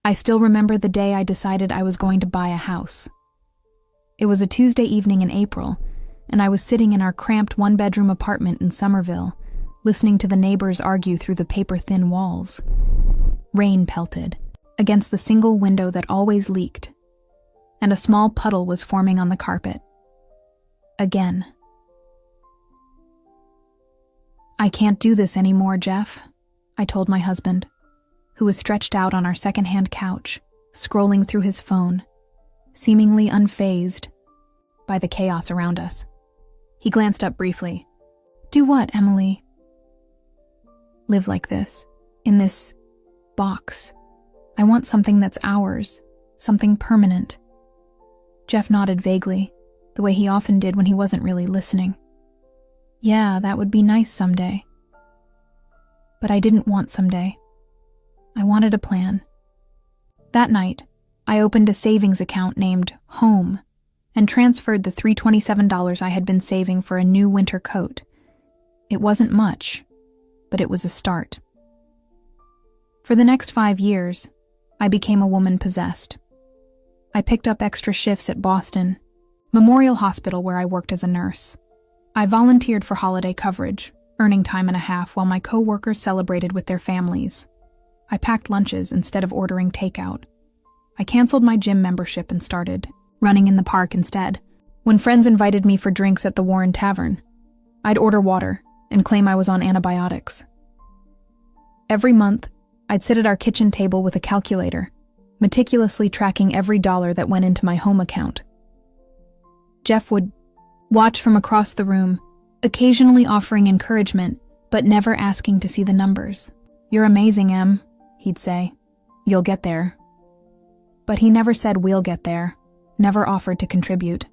I still remember the day I decided I was going to buy a house. It was a Tuesday evening in April, and I was sitting in our cramped one-bedroom apartment in Somerville, listening to the neighbors argue through the paper-thin walls. Rain pelted against the single window that always leaked, and a small puddle was forming on the carpet. Again. "I can't do this anymore, Jeff," I told my husband, who was stretched out on our second-hand couch, scrolling through his phone, seemingly unfazed by the chaos around us. He glanced up briefly. "Do what, Emily?" "Live like this, in this box. I want something that's ours, something permanent." Jeff nodded vaguely, the way he often did when he wasn't really listening. "Yeah, that would be nice someday." But I didn't want someday. I wanted a plan. That night, I opened a savings account named Home and transferred the $327 I had been saving for a new winter coat. It wasn't much, but it was a start. For the next 5 years, I became a woman possessed. I picked up extra shifts at Boston Memorial Hospital, where I worked as a nurse. I volunteered for holiday coverage, earning time and a half while my co-workers celebrated with their families. I packed lunches instead of ordering takeout. I canceled my gym membership and started running in the park instead. When friends invited me for drinks at the Warren Tavern, I'd order water and claim I was on antibiotics. Every month, I'd sit at our kitchen table with a calculator, meticulously tracking every dollar that went into my home account. Jeff would watch from across the room, occasionally offering encouragement, but never asking to see the numbers. "You're amazing, Em," he'd say. "You'll get there." But he never said we'll get there, never offered to contribute.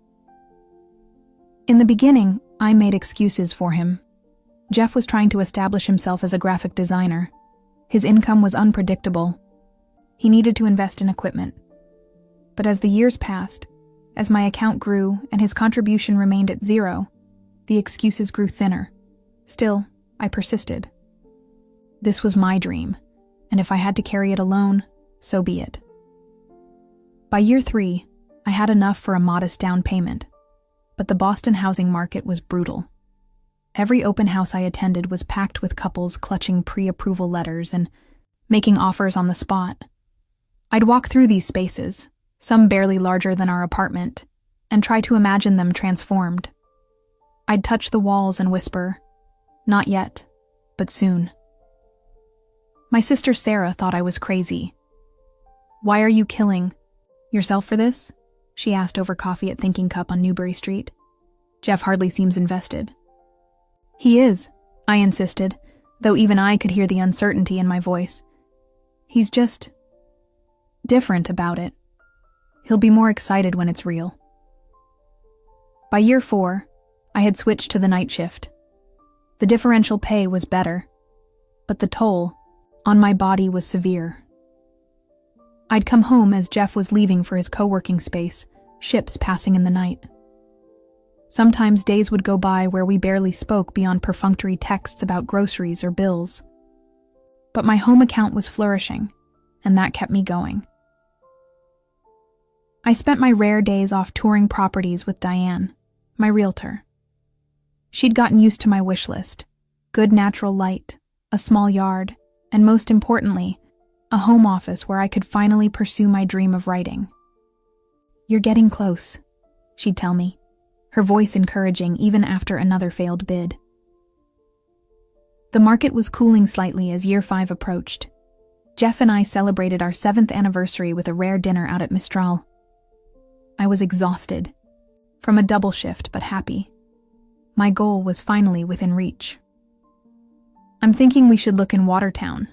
In the beginning, I made excuses for him. Jeff was trying to establish himself as a graphic designer. His income was unpredictable. He needed to invest in equipment. But as the years passed, as my account grew and his contribution remained at 0, the excuses grew thinner. Still, I persisted. This was my dream, and if I had to carry it alone, so be it. By year 3, I had enough for a modest down payment, but the Boston housing market was brutal. Every open house I attended was packed with couples clutching pre-approval letters and making offers on the spot. I'd walk through these spaces, some barely larger than our apartment, and try to imagine them transformed. I'd touch the walls and whisper, "Not yet, but soon." My sister Sarah thought I was crazy. "Why are you killing yourself for this?" she asked over coffee at Thinking Cup on Newbury Street. "Jeff hardly seems invested." "He is," I insisted, though even I could hear the uncertainty in my voice. "He's just different about it. He'll be more excited when it's real." By year 4, I had switched to the night shift. The differential pay was better, but the toll on my body was severe. I'd come home as Jeff was leaving for his co-working space, ships passing in the night. Sometimes days would go by where we barely spoke beyond perfunctory texts about groceries or bills. But my home account was flourishing, and that kept me going. I spent my rare days off touring properties with Diane, my realtor. She'd gotten used to my wish list: good natural light, a small yard, and most importantly, a home office where I could finally pursue my dream of writing. "You're getting close," she'd tell me, her voice encouraging even after another failed bid. The market was cooling slightly as year 5 approached. Jeff and I celebrated our 7th anniversary with a rare dinner out at Mistral. I was exhausted from a double shift, but happy. My goal was finally within reach. "I'm thinking we should look in Watertown,"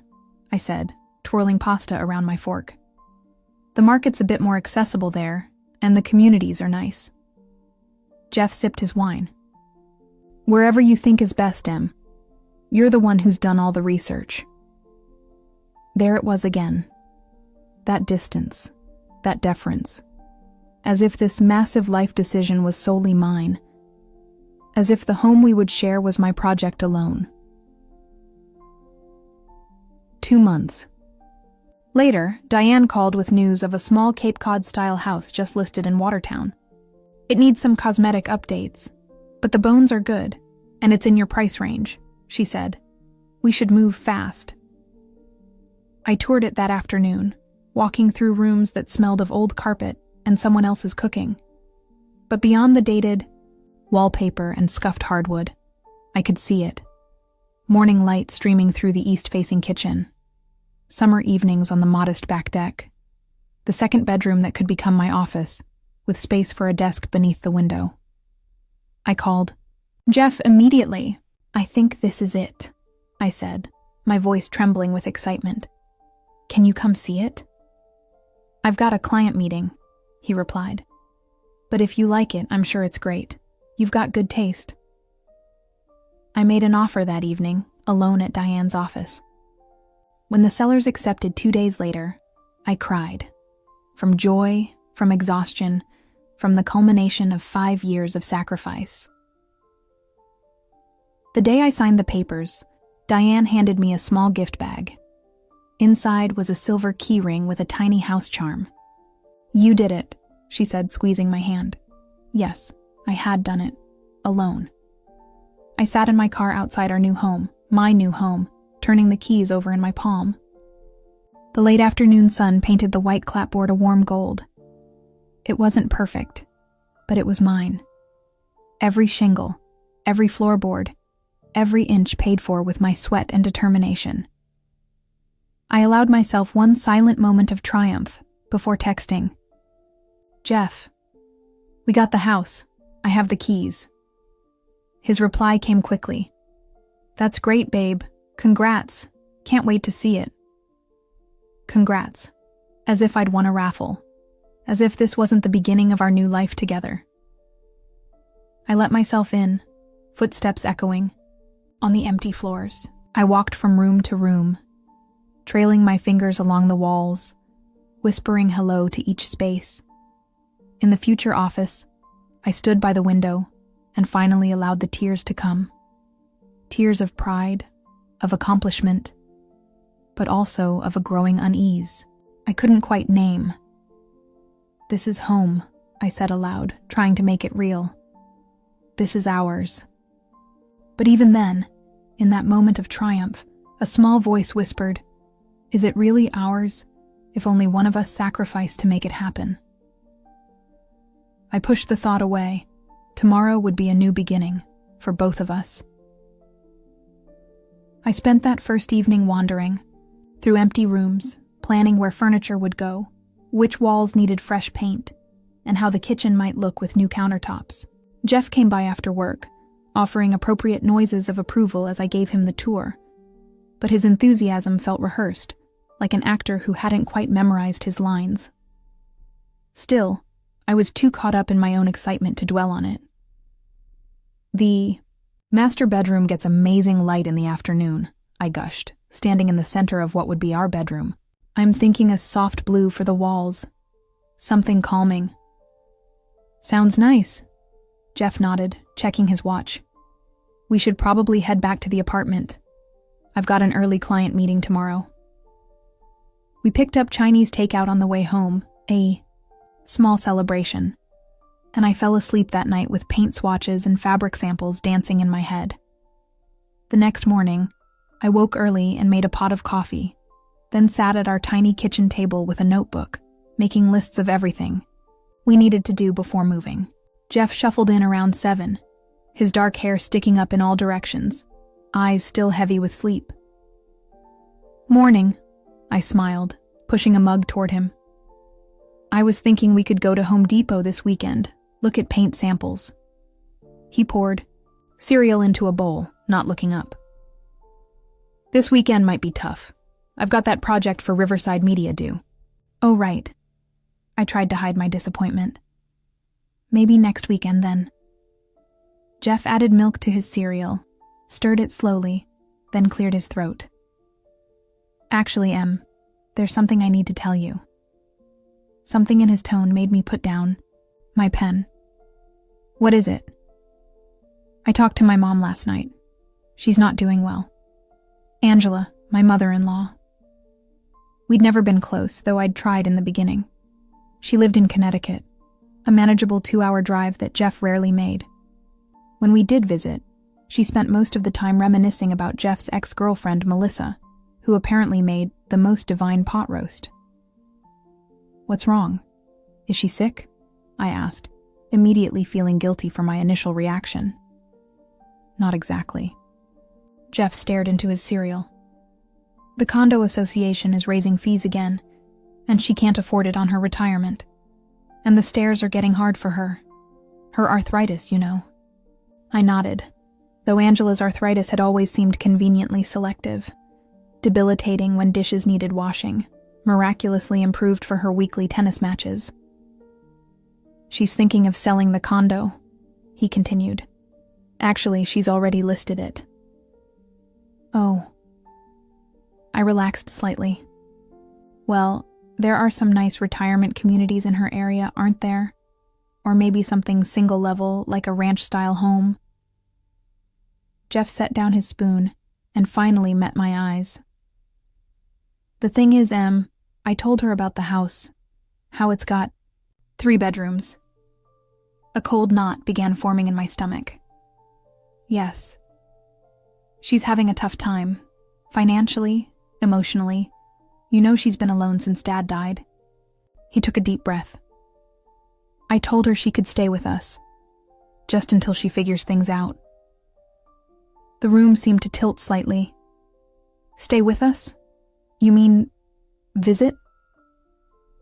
I said, twirling pasta around my fork. "The market's a bit more accessible there, and the communities are nice." Jeff sipped his wine. "Wherever you think is best, Em. You're the one who's done all the research." There it was again. That distance, that deference. As if this massive life decision was solely mine. As if the home we would share was my project alone. 2 months. Later, Diane called with news of a small Cape Cod-style house just listed in Watertown. It needs some cosmetic updates, but the bones are good, and it's in your price range, she said. We should move fast. I toured it that afternoon, walking through rooms that smelled of old carpet and someone else's cooking. But beyond the dated wallpaper and scuffed hardwood, I could see it. Morning light streaming through the east-facing kitchen. Summer evenings on the modest back deck. The second bedroom that could become my office, with space for a desk beneath the window. I called Jeff immediately. I think this is it, I said, my voice trembling with excitement. Can you come see it? I've got a client meeting, he replied. But if you like it, I'm sure it's great. You've got good taste. I made an offer that evening, alone at Diane's office. When the sellers accepted 2 days later, I cried. From joy, from exhaustion, from the culmination of 5 years of sacrifice. The day I signed the papers, Diane handed me a small gift bag. Inside was a silver key ring with a tiny house charm. You did it, she said, squeezing my hand. Yes, I had done it. Alone. I sat in my car outside our new home, my new home, turning the keys over in my palm. The late afternoon sun painted the white clapboard a warm gold. It wasn't perfect, but it was mine. Every shingle, every floorboard, every inch paid for with my sweat and determination. I allowed myself one silent moment of triumph before texting. Jeff, we got the house. I have the keys. His reply came quickly. That's great, babe. Congrats. Can't wait to see it. Congrats. As if I'd won a raffle. As if this wasn't the beginning of our new life together. I let myself in, footsteps echoing. On the empty floors, I walked from room to room, trailing my fingers along the walls, whispering hello to each space. In the future office, I stood by the window and finally allowed the tears to come. Tears of pride, of accomplishment, but also of a growing unease I couldn't quite name. This is home, I said aloud, trying to make it real. This is ours. But even then, in that moment of triumph, a small voice whispered, is it really ours, if only one of us sacrificed to make it happen? I pushed the thought away. Tomorrow would be a new beginning, for both of us. I spent that first evening wandering, through empty rooms, planning where furniture would go, which walls needed fresh paint, and how the kitchen might look with new countertops. Jeff came by after work, offering appropriate noises of approval as I gave him the tour. But his enthusiasm felt rehearsed, like an actor who hadn't quite memorized his lines. Still, I was too caught up in my own excitement to dwell on it. The master bedroom gets amazing light in the afternoon, I gushed, standing in the center of what would be our bedroom. I'm thinking a soft blue for the walls. Something calming. Sounds nice. Jeff nodded, checking his watch. We should probably head back to the apartment. I've got an early client meeting tomorrow. We picked up Chinese takeout on the way home, a small celebration, and I fell asleep that night with paint swatches and fabric samples dancing in my head. The next morning, I woke early and made a pot of coffee, then sat at our tiny kitchen table with a notebook, making lists of everything we needed to do before moving. Jeff shuffled in around 7, his dark hair sticking up in all directions, eyes still heavy with sleep. Morning, I smiled, pushing a mug toward him. I was thinking we could go to Home Depot this weekend, look at paint samples. He poured cereal into a bowl, not looking up. This weekend might be tough. I've got that project for Riverside Media due. Oh, right. I tried to hide my disappointment. Maybe next weekend then. Jeff added milk to his cereal, stirred it slowly, then cleared his throat. Actually, Em, there's something I need to tell you. Something in his tone made me put down my pen. What is it? I talked to my mom last night. She's not doing well. Angela, my mother-in-law. We'd never been close, though I'd tried in the beginning. She lived in Connecticut, a manageable 2-hour drive that Jeff rarely made. When we did visit, she spent most of the time reminiscing about Jeff's ex-girlfriend, Melissa, who apparently made the most divine pot roast. "What's wrong? Is she sick?" I asked, immediately feeling guilty for my initial reaction. "Not exactly." Jeff stared into his cereal. "The condo association is raising fees again, and she can't afford it on her retirement. And the stairs are getting hard for her. Her arthritis, you know." I nodded, though Angela's arthritis had always seemed conveniently selective, debilitating when dishes needed washing, miraculously improved for her weekly tennis matches. "She's thinking of selling the condo," he continued. "Actually, she's already listed it." "Oh." I relaxed slightly. "Well, there are some nice retirement communities in her area, aren't there? Or maybe something single-level, like a ranch-style home." Jeff set down his spoon and finally met my eyes. "The thing is, Em, I told her about the house, how it's got 3 bedrooms. A cold knot began forming in my stomach. "Yes. She's having a tough time, financially, emotionally. You know she's been alone since Dad died." He took a deep breath. "I told her she could stay with us, just until she figures things out." The room seemed to tilt slightly. "Stay with us? You mean visit?"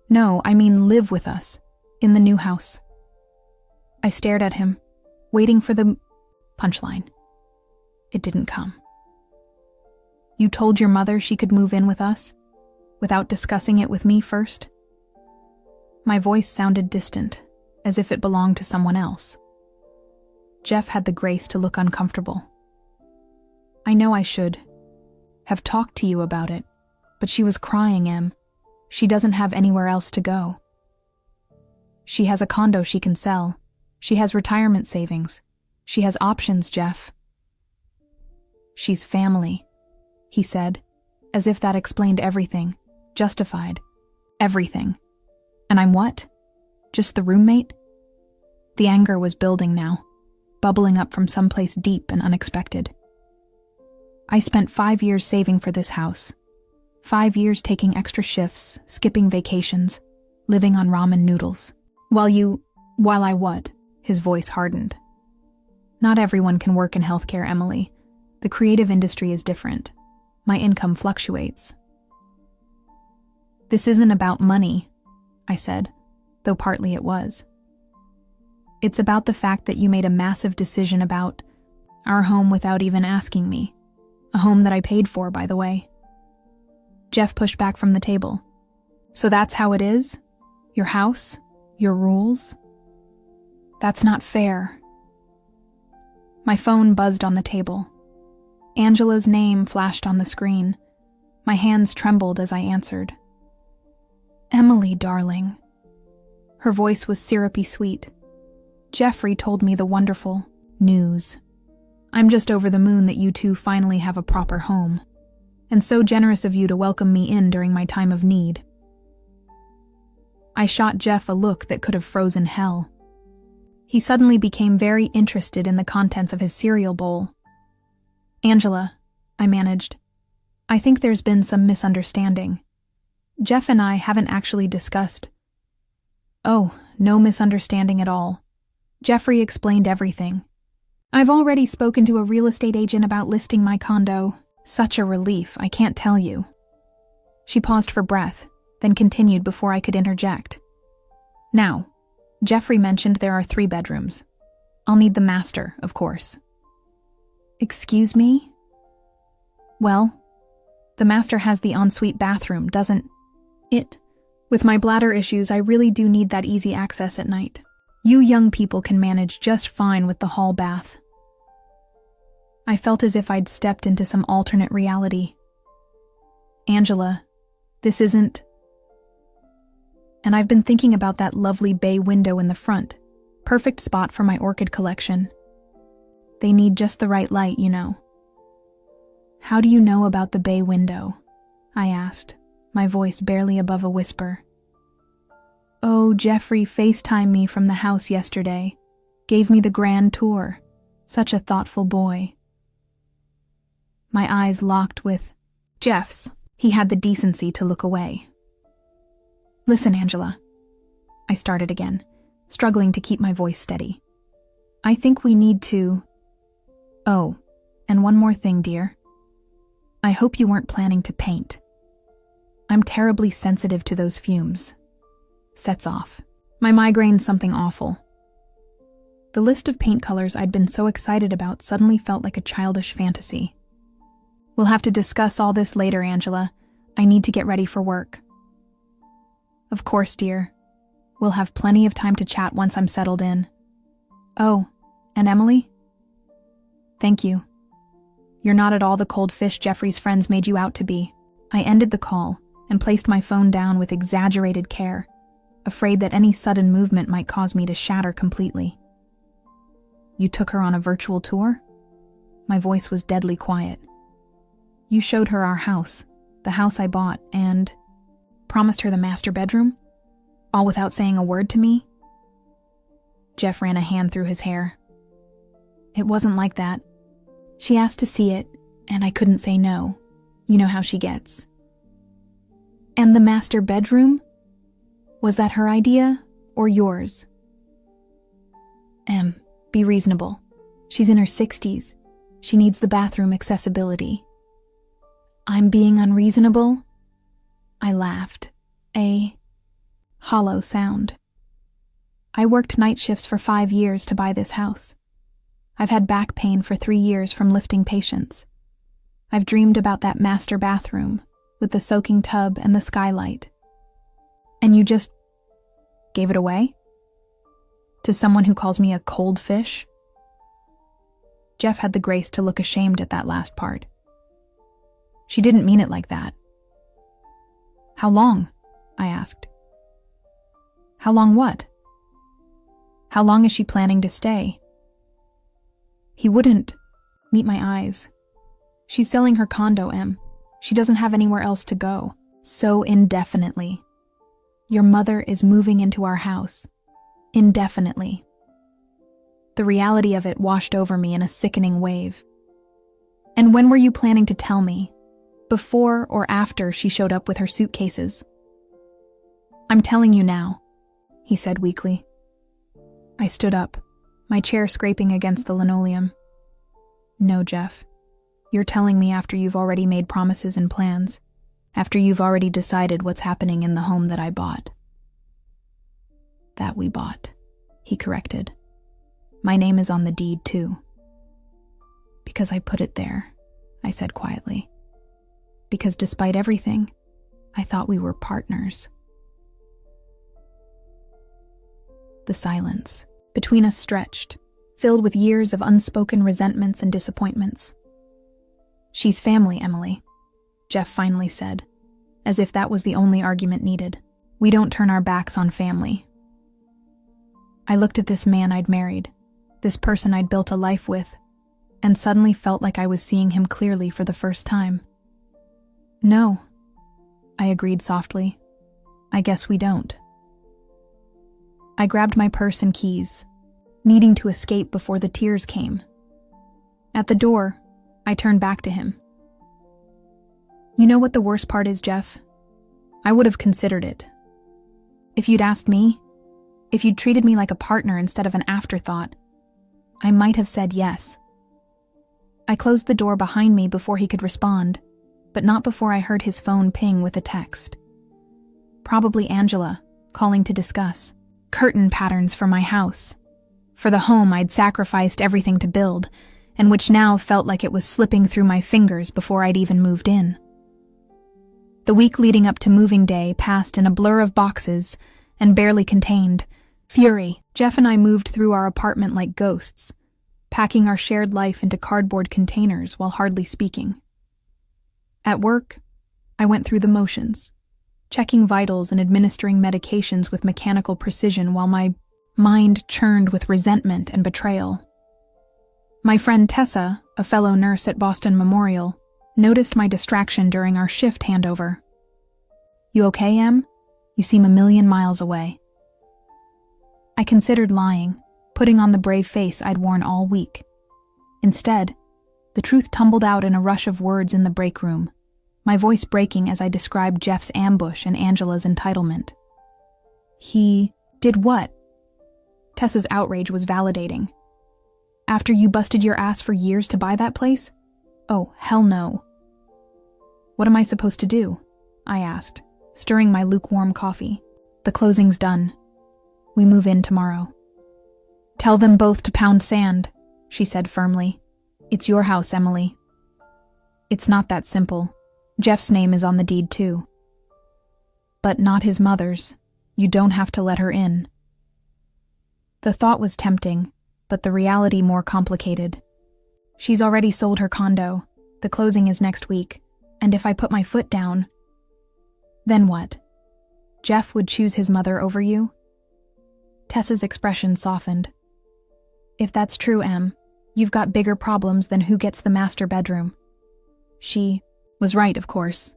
"No, I mean live with us, in the new house." I stared at him, waiting for the punchline. It didn't come. "You told your mother she could move in with us, without discussing it with me first?" My voice sounded distant, as if it belonged to someone else. Jeff had the grace to look uncomfortable. "I know I should have talked to you about it, but she was crying, Em. She doesn't have anywhere else to go. She has a condo she can sell. She has retirement savings. She has options, Jeff." "She's family," he said, as if that explained everything, justified everything. "And I'm what? Just the roommate?" The anger was building now, bubbling up from someplace deep and unexpected. "I spent 5 years saving for this house. 5 years taking extra shifts, skipping vacations, living on ramen noodles. While I what?" His voice hardened. "Not everyone can work in healthcare, Emily. The creative industry is different. My income fluctuates." "This isn't about money," I said, though partly it was. "It's about the fact that you made a massive decision about our home without even asking me. A home that I paid for, by the way." Jeff pushed back from the table. "So that's how it is? Your house? Your rules? That's not fair." My phone buzzed on the table. Angela's name flashed on the screen. My hands trembled as I answered. "Emily, darling." Her voice was syrupy sweet. "Jeffrey told me the wonderful news. I'm just over the moon that you two finally have a proper home, and so generous of you to welcome me in during my time of need." I shot Jeff a look that could have frozen hell. He suddenly became very interested in the contents of his cereal bowl. "Angela," I managed, "I think there's been some misunderstanding. Jeff and I haven't actually discussed—" "Oh, no misunderstanding at all. Jeffrey explained everything. I've already spoken to a real estate agent about listing my condo. Such a relief, I can't tell you." She paused for breath, then continued before I could interject. "Now, Jeffrey mentioned there are 3 bedrooms. I'll need the master, of course." "Excuse me?" "Well, the master has the ensuite bathroom, doesn't it? With my bladder issues, I really do need that easy access at night. You young people can manage just fine with the hall bath." I felt as if I'd stepped into some alternate reality. "Angela, this isn't—" "And I've been thinking about that lovely bay window in the front. Perfect spot for my orchid collection. They need just the right light, you know." "How do you know about the bay window?" I asked, my voice barely above a whisper. "Oh, Jeffrey FaceTimed me from the house yesterday. Gave me the grand tour. Such a thoughtful boy." My eyes locked with Jeff's. He had the decency to look away. "Listen, Angela." I started again, struggling to keep my voice steady. "I think we need to... Oh, and one more thing, dear. I hope you weren't planning to paint. I'm terribly sensitive to those fumes." Sets off. My migraine's something awful. The list of paint colors I'd been so excited about suddenly felt like a childish fantasy. "We'll have to discuss all this later, Angela. I need to get ready for work." "Of course, dear. We'll have plenty of time to chat once I'm settled in." "Oh, and Emily?" "Thank you. You're not at all the cold fish Jeffrey's friends made you out to be." I ended the call and placed my phone down with exaggerated care, afraid that any sudden movement might cause me to shatter completely. "You took her on a virtual tour?" My voice was deadly quiet. "You showed her our house, the house I bought, and promised her the master bedroom? All without saying a word to me?" Jeff ran a hand through his hair. "It wasn't like that. She asked to see it, and I couldn't say no. You know how she gets." "And the master bedroom? Was that her idea, or yours?" Be reasonable. She's in her 60s. She needs the bathroom accessibility." "I'm being unreasonable?" I laughed, a hollow sound. "I worked night shifts for 5 years to buy this house. I've had back pain for 3 years from lifting patients. I've dreamed about that master bathroom with the soaking tub and the skylight. And you just gave it away? To someone who calls me a cold fish?" Jeff had the grace to look ashamed at that last part. "She didn't mean it like that." "How long?" I asked. "How long what?" "How long is she planning to stay?" He wouldn't meet my eyes. "She's selling her condo, Em. She doesn't have anywhere else to go. So indefinitely. Your mother is moving into our house. Indefinitely." The reality of it washed over me in a sickening wave. "And when were you planning to tell me? Before or after she showed up with her suitcases?" "I'm telling you now," he said weakly. I stood up, my chair scraping against the linoleum. "No, Jeff. You're telling me after you've already made promises and plans, after you've already decided what's happening in the home that I bought." "That we bought," he corrected. "My name is on the deed, too." "Because I put it there," I said quietly. "Because despite everything, I thought we were partners." The silence between us stretched, filled with years of unspoken resentments and disappointments. "She's family, Emily," Jeff finally said, as if that was the only argument needed. "We don't turn our backs on family." I looked at this man I'd married, this person I'd built a life with, and suddenly felt like I was seeing him clearly for the first time. "No," I agreed softly. "I guess we don't." I grabbed my purse and keys, needing to escape before the tears came. At the door, I turned back to him. "You know what the worst part is, Jeff? I would have considered it. If you'd asked me, if you'd treated me like a partner instead of an afterthought, I might have said yes." I closed the door behind me before he could respond, but not before I heard his phone ping with a text. Probably Angela, calling to discuss curtain patterns for my house, for the home I'd sacrificed everything to build, and which now felt like it was slipping through my fingers before I'd even moved in. The week leading up to moving day passed in a blur of boxes and barely contained fury. Jeff and I moved through our apartment like ghosts, packing our shared life into cardboard containers while hardly speaking. At work, I went through the motions, checking vitals and administering medications with mechanical precision while my mind churned with resentment and betrayal. My friend Tessa, a fellow nurse at Boston Memorial, noticed my distraction during our shift handover. You okay, Em? You seem a million miles away. I considered lying, putting on the brave face I'd worn all week. Instead, the truth tumbled out in a rush of words in the break room, my voice breaking as I described Jeff's ambush and Angela's entitlement. He did what? Tessa's outrage was validating. After you busted your ass for years to buy that place? Oh, hell no. What am I supposed to do? I asked, stirring my lukewarm coffee. The closing's done. We move in tomorrow. Tell them both to pound sand, she said firmly. It's your house, Emily. It's not that simple. Jeff's name is on the deed too. But not his mother's. You don't have to let her in. The thought was tempting, but the reality more complicated. She's already sold her condo. The closing is next week. And if I put my foot down, then what? Jeff would choose his mother over you? Tessa's expression softened. If that's true, Em, you've got bigger problems than who gets the master bedroom. She was right, of course.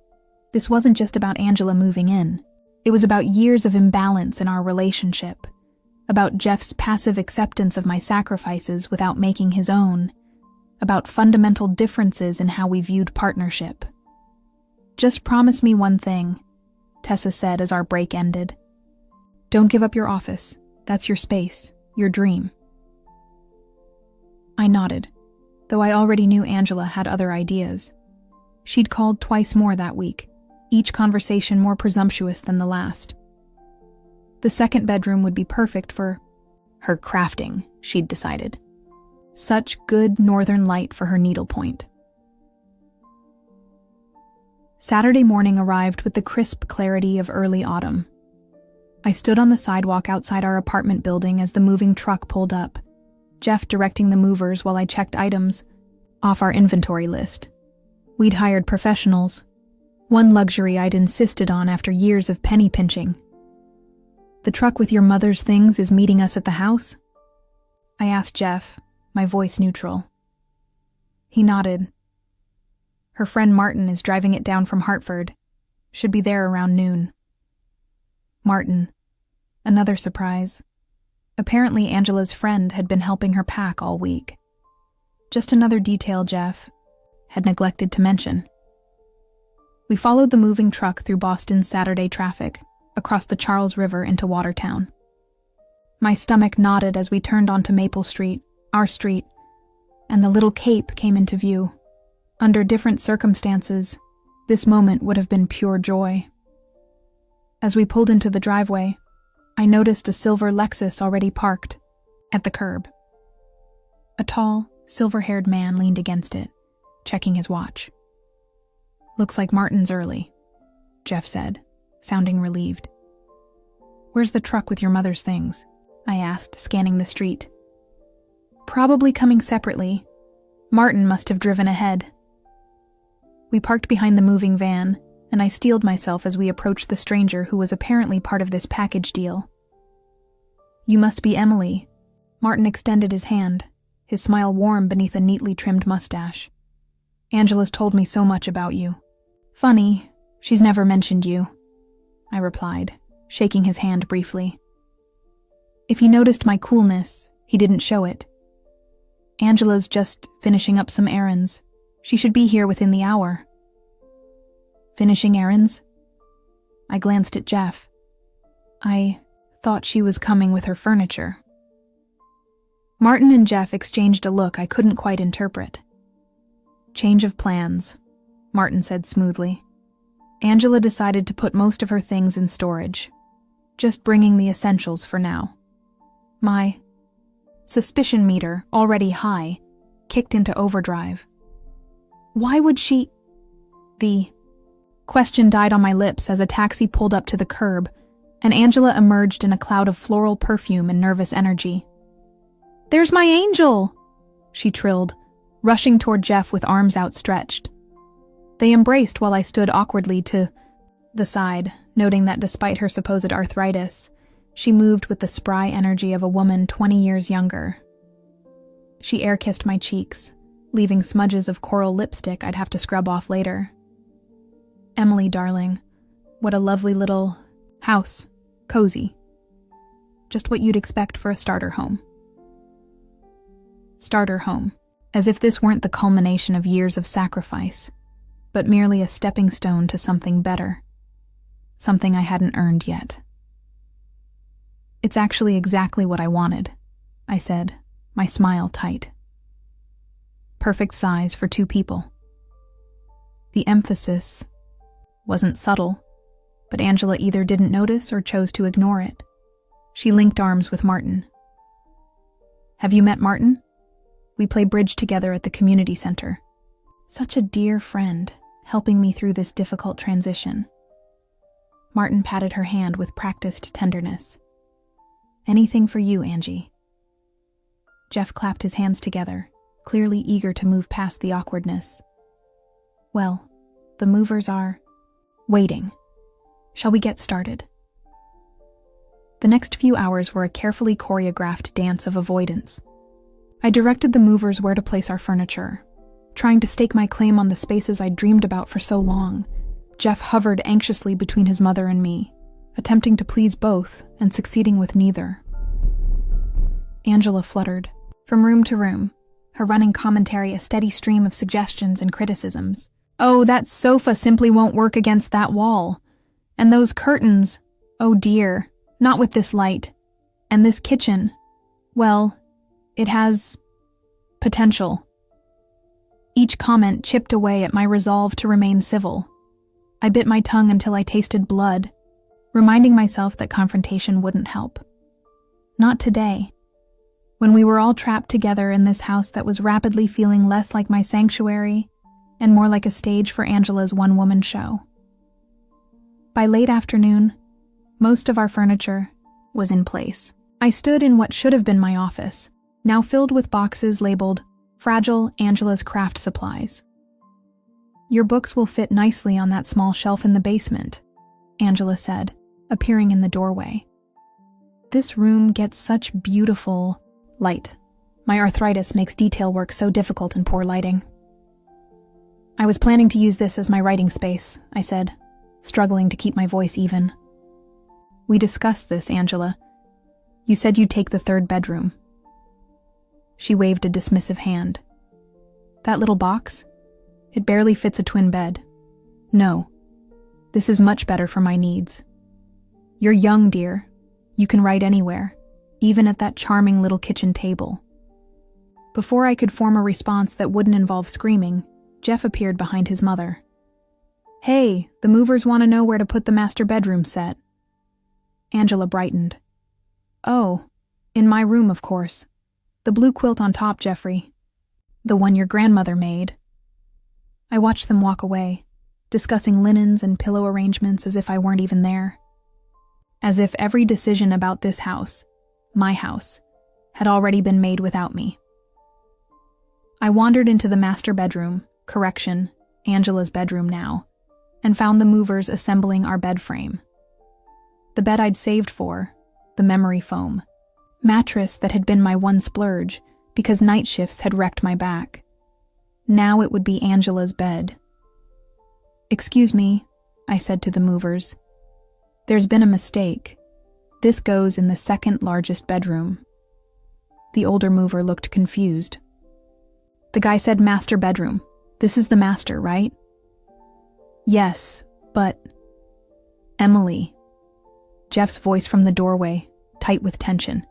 This wasn't just about Angela moving in. It was about years of imbalance in our relationship, about Jeff's passive acceptance of my sacrifices without making his own, about fundamental differences in how we viewed partnership. Just promise me one thing, Tessa said as our break ended. Don't give up your office. That's your space, your dream. I nodded, though I already knew Angela had other ideas. She'd called twice more that week, each conversation more presumptuous than the last. The second bedroom would be perfect for her crafting, she'd decided. Such good northern light for her needlepoint. Saturday morning arrived with the crisp clarity of early autumn. I stood on the sidewalk outside our apartment building as the moving truck pulled up, Jeff directing the movers while I checked items off our inventory list. We'd hired professionals, one luxury I'd insisted on after years of penny pinching. The truck with your mother's things is meeting us at the house? I asked Jeff, my voice neutral. He nodded. Her friend Martin is driving it down from Hartford. Should be there around noon. Martin. Another surprise. Apparently Angela's friend had been helping her pack all week. Just another detail Jeff had neglected to mention. We followed the moving truck through Boston's Saturday traffic, across the Charles River into Watertown. My stomach knotted as we turned onto Maple Street, our street, and the Little Cape came into view. Under different circumstances, this moment would have been pure joy. As we pulled into the driveway, I noticed a silver Lexus already parked at the curb. A tall, silver-haired man leaned against it, checking his watch. Looks like Martin's early, Jeff said, sounding relieved. Where's the truck with your mother's things? I asked, scanning the street. Probably coming separately. Martin must have driven ahead. We parked behind the moving van, and I steeled myself as we approached the stranger who was apparently part of this package deal. You must be Emily. Martin extended his hand, his smile warm beneath a neatly trimmed mustache. Angela's told me so much about you. Funny, she's never mentioned you, I replied, shaking his hand briefly. If he noticed my coolness, he didn't show it. Angela's just finishing up some errands. She should be here within the hour. Finishing errands? I glanced at Jeff. I thought she was coming with her furniture. Martin and Jeff exchanged a look I couldn't quite interpret. Change of plans, Martin said smoothly. Angela decided to put most of her things in storage, just bringing the essentials for now. My suspicion meter, already high, kicked into overdrive. Why would she? The question died on my lips as a taxi pulled up to the curb, and Angela emerged in a cloud of floral perfume and nervous energy. There's my angel, she trilled, rushing toward Jeff with arms outstretched. They embraced while I stood awkwardly to the side, noting that despite her supposed arthritis, she moved with the spry energy of a woman 20 years younger. She air-kissed my cheeks, leaving smudges of coral lipstick I'd have to scrub off later. Emily, darling, What a lovely little house. Cozy. Just what you'd expect for a starter home. Starter home. As if this weren't the culmination of years of sacrifice, but merely a stepping stone to something better. Something I hadn't earned yet. It's actually exactly what I wanted, I said, my smile tight. Perfect size for 2 people. The emphasis wasn't subtle, but Angela either didn't notice or chose to ignore it. She linked arms with Martin. Have you met Martin? We play bridge together at the community center. Such a dear friend, helping me through this difficult transition. Martin patted her hand with practiced tenderness. Anything for you, Angie. Jeff clapped his hands together, clearly eager to move past the awkwardness. Well, the movers are waiting. Shall we get started? The next few hours were a carefully choreographed dance of avoidance. I directed the movers where to place our furniture, trying to stake my claim on the spaces I'd dreamed about for so long. Jeff hovered anxiously between his mother and me, attempting to please both and succeeding with neither. Angela fluttered, from room to room, her running commentary a steady stream of suggestions and criticisms. Oh, that sofa simply won't work against that wall. And those curtains, oh dear, not with this light. And this kitchen, well, it has potential. Each comment chipped away at my resolve to remain civil. I bit my tongue until I tasted blood, reminding myself that confrontation wouldn't help. Not today. When we were all trapped together in this house that was rapidly feeling less like my sanctuary and more like a stage for Angela's one-woman show. By late afternoon, most of our furniture was in place. I stood in what should have been my office, now filled with boxes labeled Fragile Angela's Craft Supplies. Your books will fit nicely on that small shelf in the basement, Angela said, appearing in the doorway. This room gets such beautiful light. My arthritis makes detail work so difficult in poor lighting. I was planning to use this as my writing space, I said, struggling to keep my voice even. We discussed this, Angela. You said you'd take the 3rd bedroom. She waved a dismissive hand. That little box? It barely fits a twin bed. No, this is much better for my needs. You're young, dear. You can write anywhere, even at that charming little kitchen table. Before I could form a response that wouldn't involve screaming, Jeff appeared behind his mother. Hey, the movers want to know where to put the master bedroom set. Angela brightened. Oh, in my room, of course. The blue quilt on top, Jeffrey. The one your grandmother made. I watched them walk away, discussing linens and pillow arrangements as if I weren't even there. As if every decision about this house, my house, had already been made without me. I wandered into the master bedroom, correction, Angela's bedroom now, and found the movers assembling our bed frame. The bed I'd saved for, the memory foam, mattress that had been my one splurge because night shifts had wrecked my back. Now it would be Angela's bed. Excuse me, I said to the movers. There's been a mistake. This goes in the 2nd largest bedroom. The older mover looked confused. The guy said master bedroom. This is the master, right? Yes, but... Emily. Jeff's voice from the doorway, tight with tension.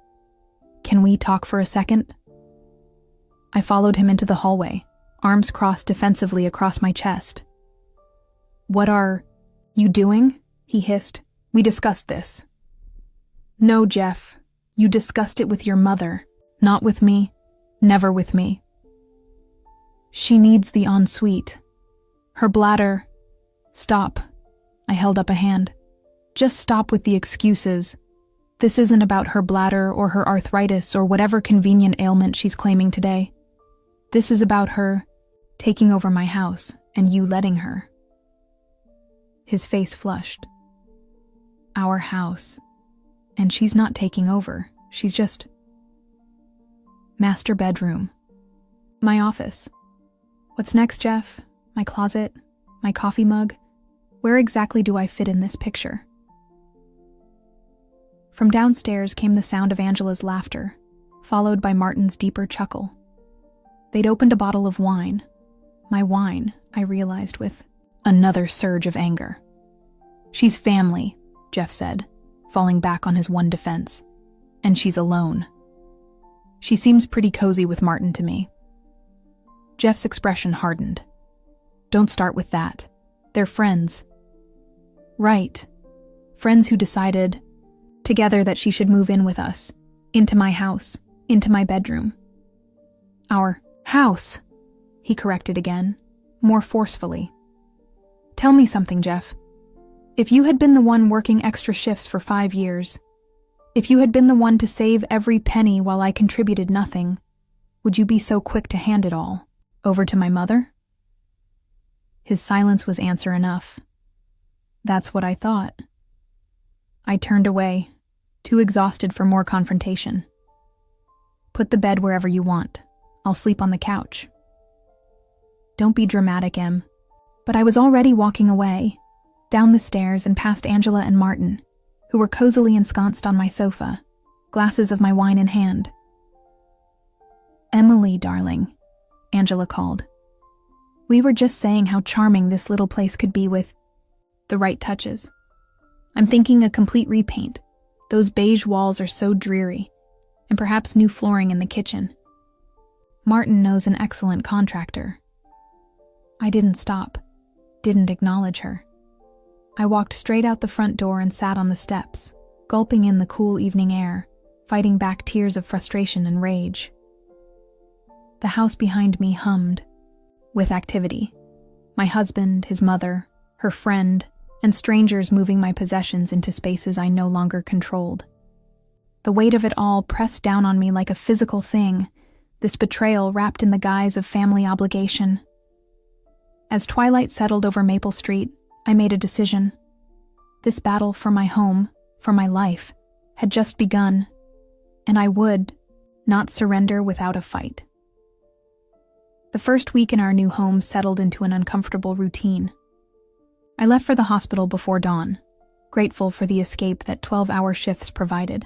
Can we talk for a second? I followed him into the hallway, arms crossed defensively across my chest. What are you doing? He hissed. We discussed this. No, Jeff. You discussed it with your mother. Not with me. Never with me. She needs the ensuite. Her bladder... Stop. I held up a hand. Just stop with the excuses. This isn't about her bladder or her arthritis or whatever convenient ailment she's claiming today. This is about her taking over my house and you letting her. His face flushed. Our house. And she's not taking over. She's just... Master bedroom. My office. What's next, Jeff? My closet? My coffee mug? Where exactly do I fit in this picture? From downstairs came the sound of Angela's laughter, followed by Martin's deeper chuckle. They'd opened a bottle of wine. My wine, I realized with another surge of anger. She's family, Jeff said, falling back on his one defense. And she's alone. She seems pretty cozy with Martin to me. Jeff's expression hardened. Don't start with that. They're friends. Right. Friends who decided together that she should move in with us. Into my house. Into my bedroom. Our house, he corrected again, more forcefully. Tell me something, Jeff. If you had been the one working extra shifts for 5 years, if you had been the one to save every penny while I contributed nothing, would you be so quick to hand it all over to my mother? His silence was answer enough. That's what I thought. I turned away, too exhausted for more confrontation. Put the bed wherever you want. I'll sleep on the couch. Don't be dramatic, Em. But I was already walking away, down the stairs and past Angela and Martin, who were cozily ensconced on my sofa, glasses of my wine in hand. Emily, darling, Angela called. We were just saying how charming this little place could be with the right touches. I'm thinking a complete repaint. Those beige walls are so dreary, and perhaps new flooring in the kitchen. Martin knows an excellent contractor. I didn't stop, didn't acknowledge her. I walked straight out the front door and sat on the steps, gulping in the cool evening air, fighting back tears of frustration and rage. The house behind me hummed with activity. My husband, his mother, her friend, and strangers moving my possessions into spaces I no longer controlled. The weight of it all pressed down on me like a physical thing, this betrayal wrapped in the guise of family obligation. As twilight settled over Maple Street, I made a decision. This battle for my home, for my life, had just begun, and I would not surrender without a fight. The first week in our new home settled into an uncomfortable routine. I left for the hospital before dawn, grateful for the escape that 12-hour shifts provided.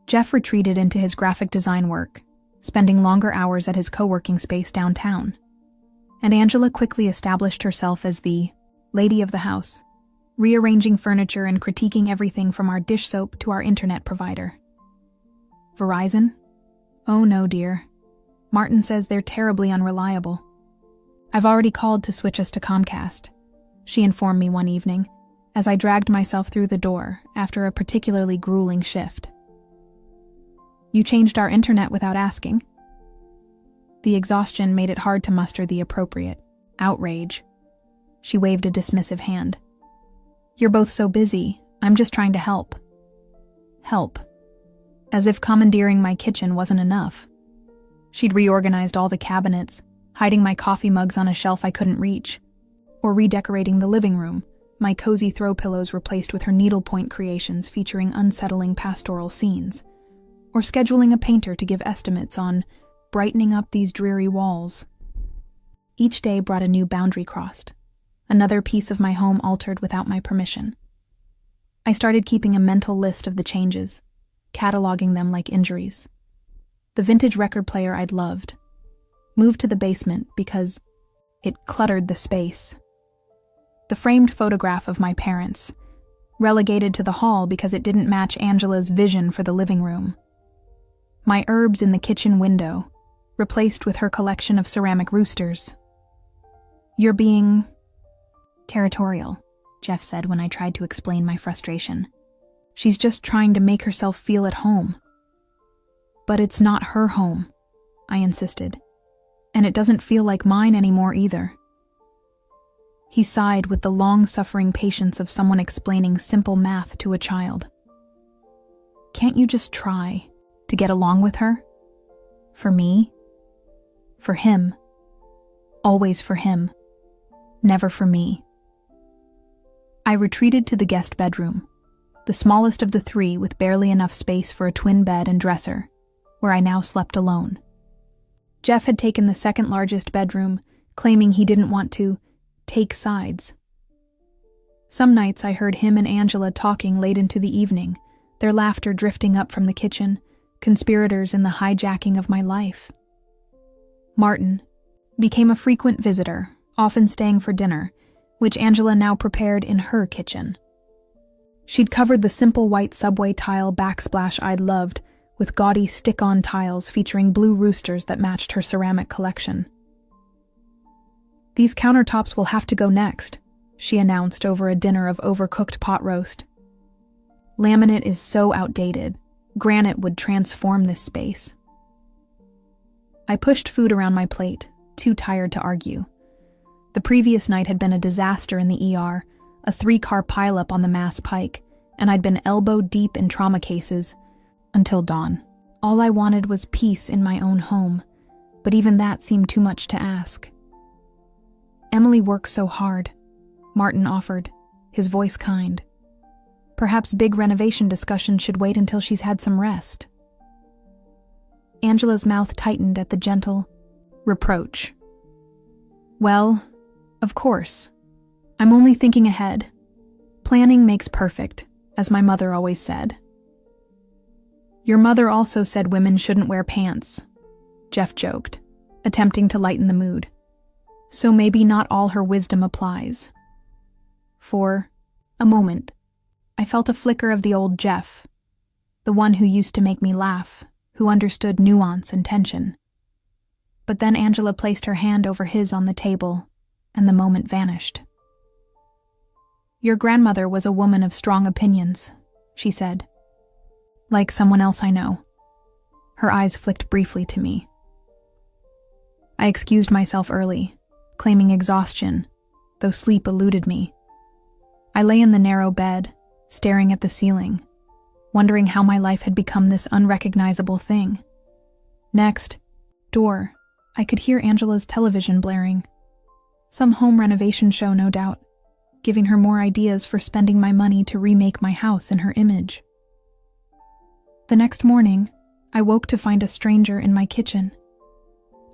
Jeff retreated into his graphic design work, spending longer hours at his co-working space downtown. And Angela quickly established herself as the lady of the house, rearranging furniture and critiquing everything from our dish soap to our internet provider. Verizon? Oh no, dear. Martin says they're terribly unreliable. I've already called to switch us to Comcast, she informed me one evening, as I dragged myself through the door after a particularly grueling shift. You changed our internet without asking? The exhaustion made it hard to muster the appropriate outrage. She waved a dismissive hand. You're both so busy, I'm just trying to help. Help. As if commandeering my kitchen wasn't enough. She'd reorganized all the cabinets, hiding my coffee mugs on a shelf I couldn't reach, or redecorating the living room, my cozy throw pillows replaced with her needlepoint creations featuring unsettling pastoral scenes, or scheduling a painter to give estimates on brightening up these dreary walls. Each day brought a new boundary crossed, another piece of my home altered without my permission. I started keeping a mental list of the changes, cataloging them like injuries. The vintage record player I'd loved moved to the basement because it cluttered the space. The framed photograph of my parents relegated to the hall because it didn't match Angela's vision for the living room. My herbs in the kitchen window replaced with her collection of ceramic roosters. You're being territorial, Jeff said when I tried to explain my frustration. She's just trying to make herself feel at home. But it's not her home, I insisted. And it doesn't feel like mine anymore either. He sighed with the long-suffering patience of someone explaining simple math to a child. Can't you just try to get along with her? For me? For him. Always for him. Never for me. I retreated to the guest bedroom, the smallest of the three with barely enough space for a twin bed and dresser, where I now slept alone. Jeff had taken the second largest bedroom, claiming he didn't want to take sides. Some nights I heard him and Angela talking late into the evening, their laughter drifting up from the kitchen, conspirators in the hijacking of my life. Martin became a frequent visitor, often staying for dinner, which Angela now prepared in her kitchen. She'd covered the simple white subway tile backsplash I'd loved with gaudy stick-on tiles featuring blue roosters that matched her ceramic collection. "These countertops will have to go next," she announced over a dinner of overcooked pot roast. "Laminate is so outdated. Granite would transform this space." I pushed food around my plate, too tired to argue. The previous night had been a disaster in the ER, a 3-car pileup on the Mass Pike, and I'd been elbow-deep in trauma cases until dawn. All I wanted was peace in my own home, but even that seemed too much to ask. "Emily works so hard," Martin offered, his voice kind. "Perhaps big renovation discussions should wait until she's had some rest." Angela's mouth tightened at the gentle reproach. "Well, of course. I'm only thinking ahead. Planning makes perfect, as my mother always said." "Your mother also said women shouldn't wear pants," Jeff joked, attempting to lighten the mood. "So maybe not all her wisdom applies." For a moment, I felt a flicker of the old Jeff, the one who used to make me laugh, who understood nuance and tension. But then Angela placed her hand over his on the table, and the moment vanished. "Your grandmother was a woman of strong opinions," she said. "Like someone else I know." Her eyes flicked briefly to me. I excused myself early, claiming exhaustion, though sleep eluded me. I lay in the narrow bed, staring at the ceiling, wondering how my life had become this unrecognizable thing. Next door, I could hear Angela's television blaring. Some home renovation show, no doubt, giving her more ideas for spending my money to remake my house in her image. The next morning, I woke to find a stranger in my kitchen.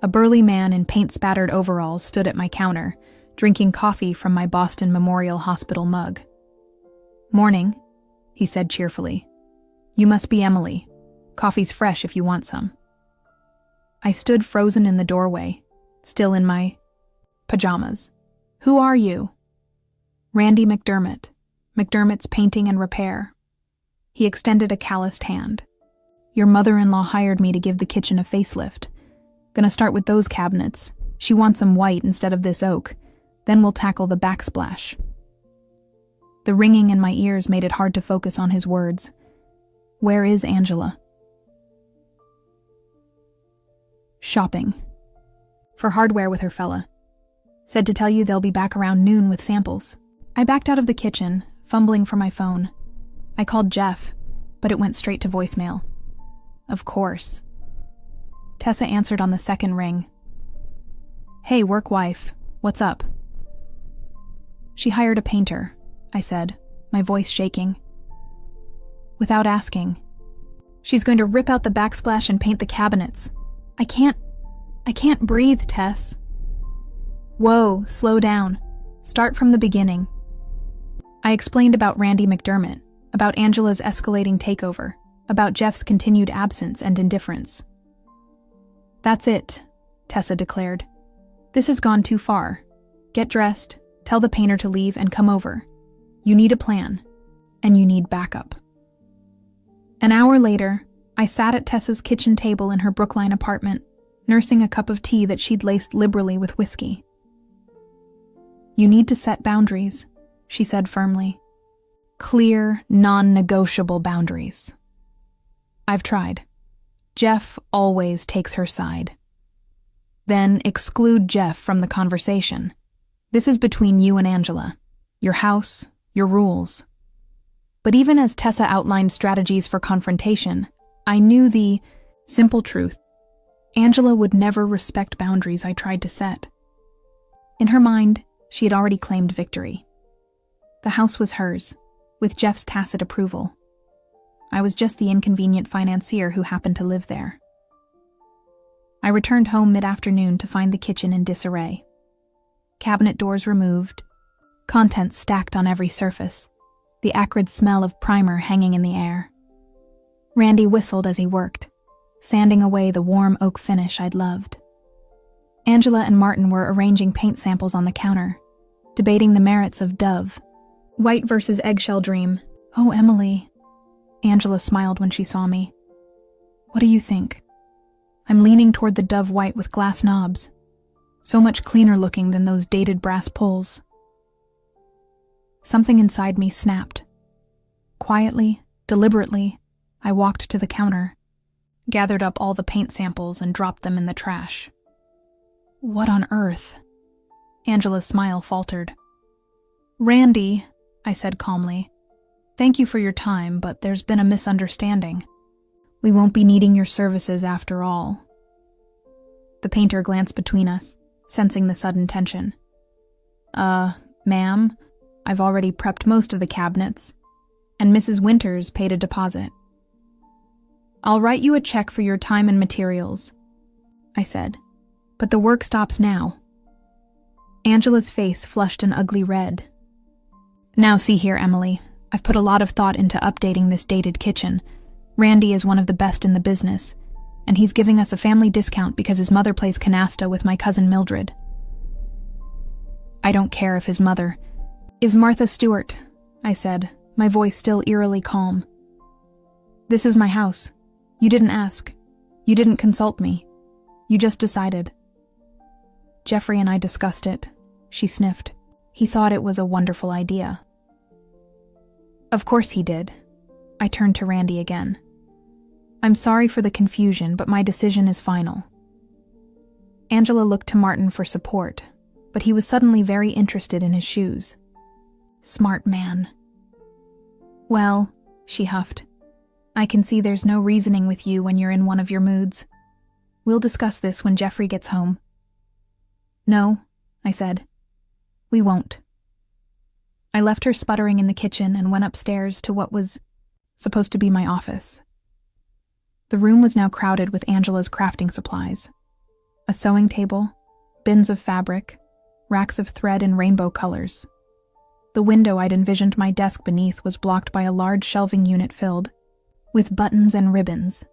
A burly man in paint-spattered overalls stood at my counter, drinking coffee from my Boston Memorial Hospital mug. "Morning," he said cheerfully. "You must be Emily. Coffee's fresh if you want some." I stood frozen in the doorway, still in my pajamas. "Who are you?" "Randy McDermott. McDermott's Painting and Repair." He extended a calloused hand. "Your mother-in-law hired me to give the kitchen a facelift. Gonna start with those cabinets. She wants them white instead of this oak. Then we'll tackle the backsplash." The ringing in my ears made it hard to focus on his words. Where is Angela? "Shopping. For hardware with her fella. Said to tell you they'll be back around noon with samples." I backed out of the kitchen, fumbling for my phone. I called Jeff, but it went straight to voicemail. Of course. Tessa answered on the second ring. "Hey, work wife. What's up?" "She hired a painter," I said, my voice shaking. "Without asking. She's going to rip out the backsplash and paint the cabinets. I can't breathe, Tess." "Whoa, slow down. Start from the beginning." I explained about Randy McDermott, about Angela's escalating takeover, about Jeff's continued absence and indifference. "That's it," Tessa declared. "This has gone too far. Get dressed, tell the painter to leave, and come over. You need a plan, and you need backup." An hour later, I sat at Tessa's kitchen table in her Brookline apartment, nursing a cup of tea that she'd laced liberally with whiskey. "You need to set boundaries," she said firmly. "Clear, non-negotiable boundaries." I've tried. Jeff always takes her side. Then exclude Jeff from the conversation. This is between you and Angela. Your house, your rules. But even as Tessa outlined strategies for confrontation, I knew the simple truth. Angela would never respect boundaries I tried to set. In her mind, she had already claimed victory. The house was hers, with Jeff's tacit approval. I was just the inconvenient financier who happened to live there. I returned home mid-afternoon to find the kitchen in disarray. Cabinet doors removed, contents stacked on every surface, the acrid smell of primer hanging in the air. Randy whistled as he worked, sanding away the warm oak finish I'd loved. Angela and Martin were arranging paint samples on the counter, debating the merits of Dove. White versus eggshell dream. Oh, Emily. Angela smiled when she saw me. What do you think? I'm leaning toward the Dove white with glass knobs. So much cleaner looking than those dated brass pulls. Something inside me snapped. Quietly, deliberately, I walked to the counter, gathered up all the paint samples and dropped them in the trash. What on earth? Angela's smile faltered. Randy, I said calmly, thank you for your time, but there's been a misunderstanding. We won't be needing your services after all. The painter glanced between us, sensing the sudden tension. Ma'am, I've already prepped most of the cabinets, and Mrs. Winters paid a deposit. I'll write you a check for your time and materials, I said, but the work stops now. Angela's face flushed an ugly red. Now see here, Emily, I've put a lot of thought into updating this dated kitchen. Randy is one of the best in the business, and he's giving us a family discount because his mother plays canasta with my cousin Mildred. I don't care if his mother is Martha Stewart, I said, my voice still eerily calm. This is my house. You didn't ask. You didn't consult me. You just decided. Jeffrey and I discussed it, she sniffed. He thought it was a wonderful idea. Of course he did. I turned to Randy again. I'm sorry for the confusion, but my decision is final. Angela looked to Martin for support, but he was suddenly very interested in his shoes. Smart man. Well, she huffed, I can see there's no reasoning with you when you're in one of your moods. We'll discuss this when Jeffrey gets home. No, I said. We won't. I left her sputtering in the kitchen and went upstairs to what was supposed to be my office. The room was now crowded with Angela's crafting supplies. A sewing table, bins of fabric, racks of thread in rainbow colors. The window I'd envisioned my desk beneath was blocked by a large shelving unit filled with buttons and ribbons.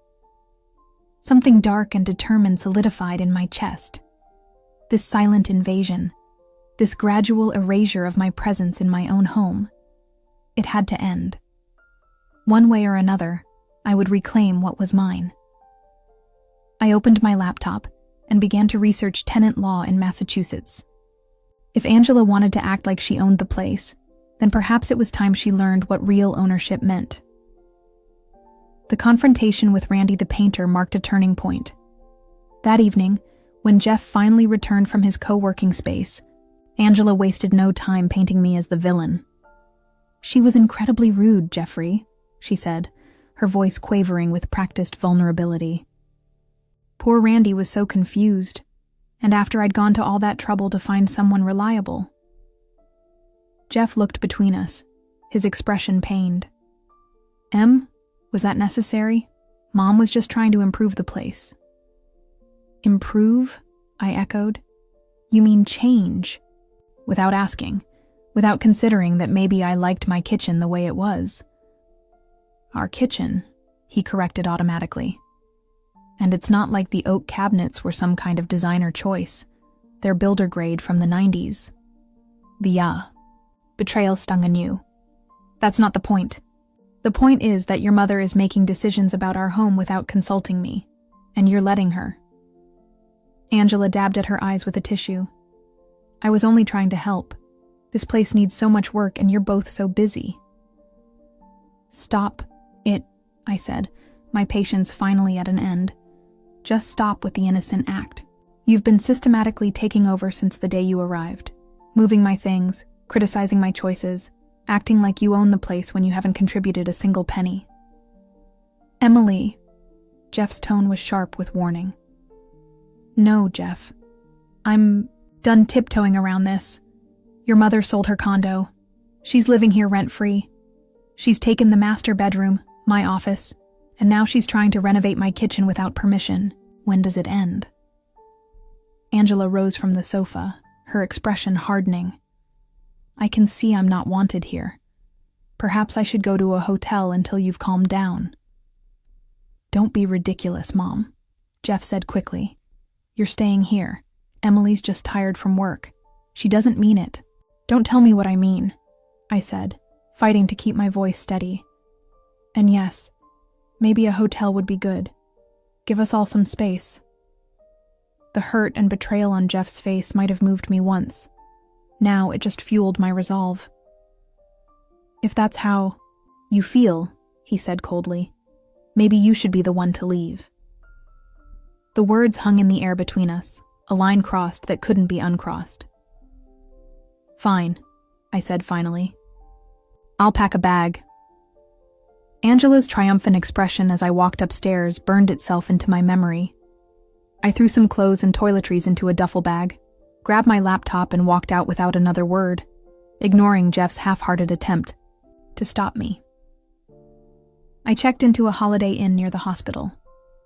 Something dark and determined solidified in my chest. This silent invasion, this gradual erasure of my presence in my own home. It had to end. One way or another, I would reclaim what was mine. I opened my laptop and began to research tenant law in Massachusetts. If Angela wanted to act like she owned the place, then perhaps it was time she learned what real ownership meant. The confrontation with Randy the painter marked a turning point. That evening, when Jeff finally returned from his co-working space, Angela wasted no time painting me as the villain. She was incredibly rude, Jeffrey, she said, her voice quavering with practiced vulnerability. Poor Randy was so confused, and after I'd gone to all that trouble to find someone reliable. Jeff looked between us, his expression pained. Em, was that necessary? Mom was just trying to improve the place. Improve? I echoed. You mean change? Without asking, without considering that maybe I liked my kitchen the way it was. Our kitchen, he corrected automatically. And it's not like the oak cabinets were some kind of designer choice. They're builder grade from the 90s. Betrayal stung anew. That's not the point. The point is that your mother is making decisions about our home without consulting me, and you're letting her. Angela dabbed at her eyes with a tissue. I was only trying to help. This place needs so much work and you're both so busy. Stop it, I said, my patience finally at an end. Just stop with the innocent act. You've been systematically taking over since the day you arrived, moving my things, criticizing my choices, acting like you own the place when you haven't contributed a single penny. Emily, Jeff's tone was sharp with warning. No, Jeff. I'm done tiptoeing around this. Your mother sold her condo. She's living here rent-free. She's taken the master bedroom, my office, and now she's trying to renovate my kitchen without permission. When does it end? Angela rose from the sofa, her expression hardening. I can see I'm not wanted here. Perhaps I should go to a hotel until you've calmed down." "Don't be ridiculous, Mom," Jeff said quickly. "You're staying here. Emily's just tired from work. She doesn't mean it." "Don't tell me what I mean," I said, fighting to keep my voice steady. "And yes, maybe a hotel would be good. Give us all some space." The hurt and betrayal on Jeff's face might have moved me once. Now it just fueled my resolve. "If that's how you feel," he said coldly, "maybe you should be the one to leave." The words hung in the air between us, a line crossed that couldn't be uncrossed. "Fine," I said finally. "I'll pack a bag." Angela's triumphant expression as I walked upstairs burned itself into my memory. I threw some clothes and toiletries into a duffel bag, grabbed my laptop and walked out without another word, ignoring Jeff's half-hearted attempt to stop me. I checked into a Holiday Inn near the hospital,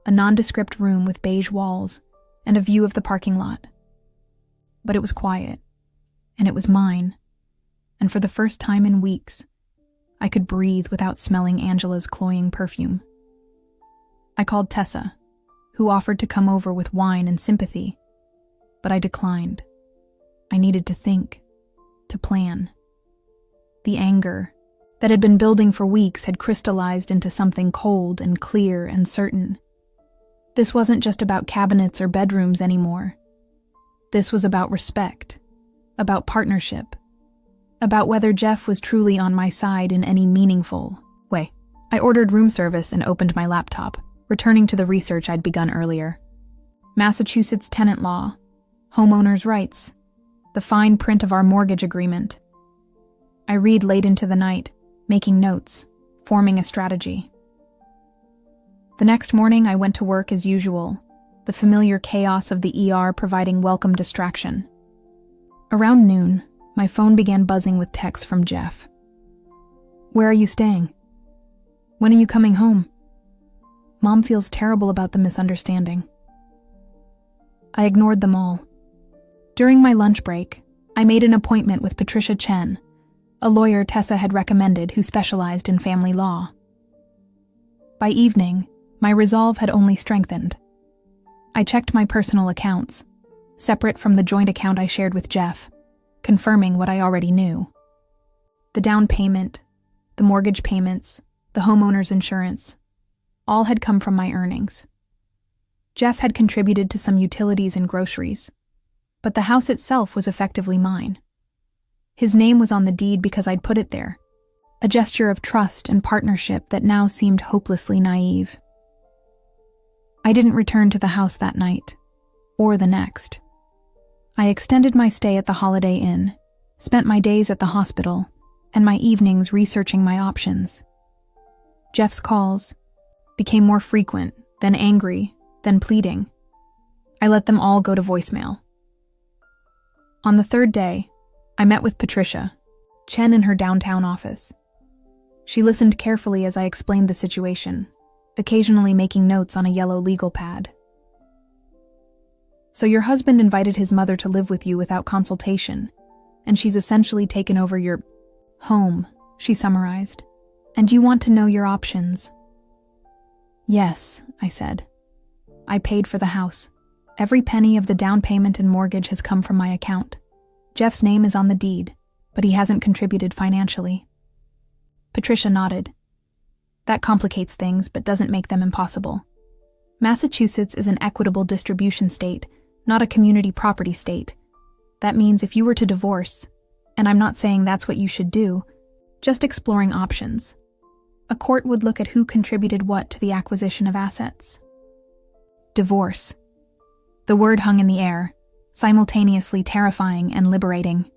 a nondescript room with beige walls and a view of the parking lot. But it was quiet, and it was mine, and for the first time in weeks, I could breathe without smelling Angela's cloying perfume. I called Tessa, who offered to come over with wine and sympathy, but I declined. I needed to think, to plan. The anger that had been building for weeks had crystallized into something cold and clear and certain. This wasn't just about cabinets or bedrooms anymore. This was about respect, about partnership, about whether Jeff was truly on my side in any meaningful way. I ordered room service and opened my laptop, returning to the research I'd begun earlier. Massachusetts tenant law, homeowners' rights, the fine print of our mortgage agreement. I read late into the night, making notes, forming a strategy. The next morning I went to work as usual, the familiar chaos of the ER providing welcome distraction. Around noon, my phone began buzzing with texts from Jeff. "Where are you staying? When are you coming home? Mom feels terrible about the misunderstanding." I ignored them all. During my lunch break, I made an appointment with Patricia Chen, a lawyer Tessa had recommended who specialized in family law. By evening, my resolve had only strengthened. I checked my personal accounts, separate from the joint account I shared with Jeff, confirming what I already knew. The down payment, the mortgage payments, the homeowner's insurance, all had come from my earnings. Jeff had contributed to some utilities and groceries, but the house itself was effectively mine. His name was on the deed because I'd put it there, a gesture of trust and partnership that now seemed hopelessly naive. I didn't return to the house that night, or the next. I extended my stay at the Holiday Inn, spent my days at the hospital, and my evenings researching my options. Jeff's calls became more frequent, then angry, then pleading. I let them all go to voicemail. On the third day, I met with Patricia, Chen in her downtown office. She listened carefully as I explained the situation, occasionally making notes on a yellow legal pad. "So your husband invited his mother to live with you without consultation, and she's essentially taken over your home," she summarized. "And you want to know your options." "Yes," I said. "I paid for the house. Every penny of the down payment and mortgage has come from my account. Jeff's name is on the deed, but he hasn't contributed financially." Patricia nodded. "That complicates things, but doesn't make them impossible. Massachusetts is an equitable distribution state, not a community property state. That means if you were to divorce, and I'm not saying that's what you should do, just exploring options, a court would look at who contributed what to the acquisition of assets." Divorce. The word hung in the air, simultaneously terrifying and liberating.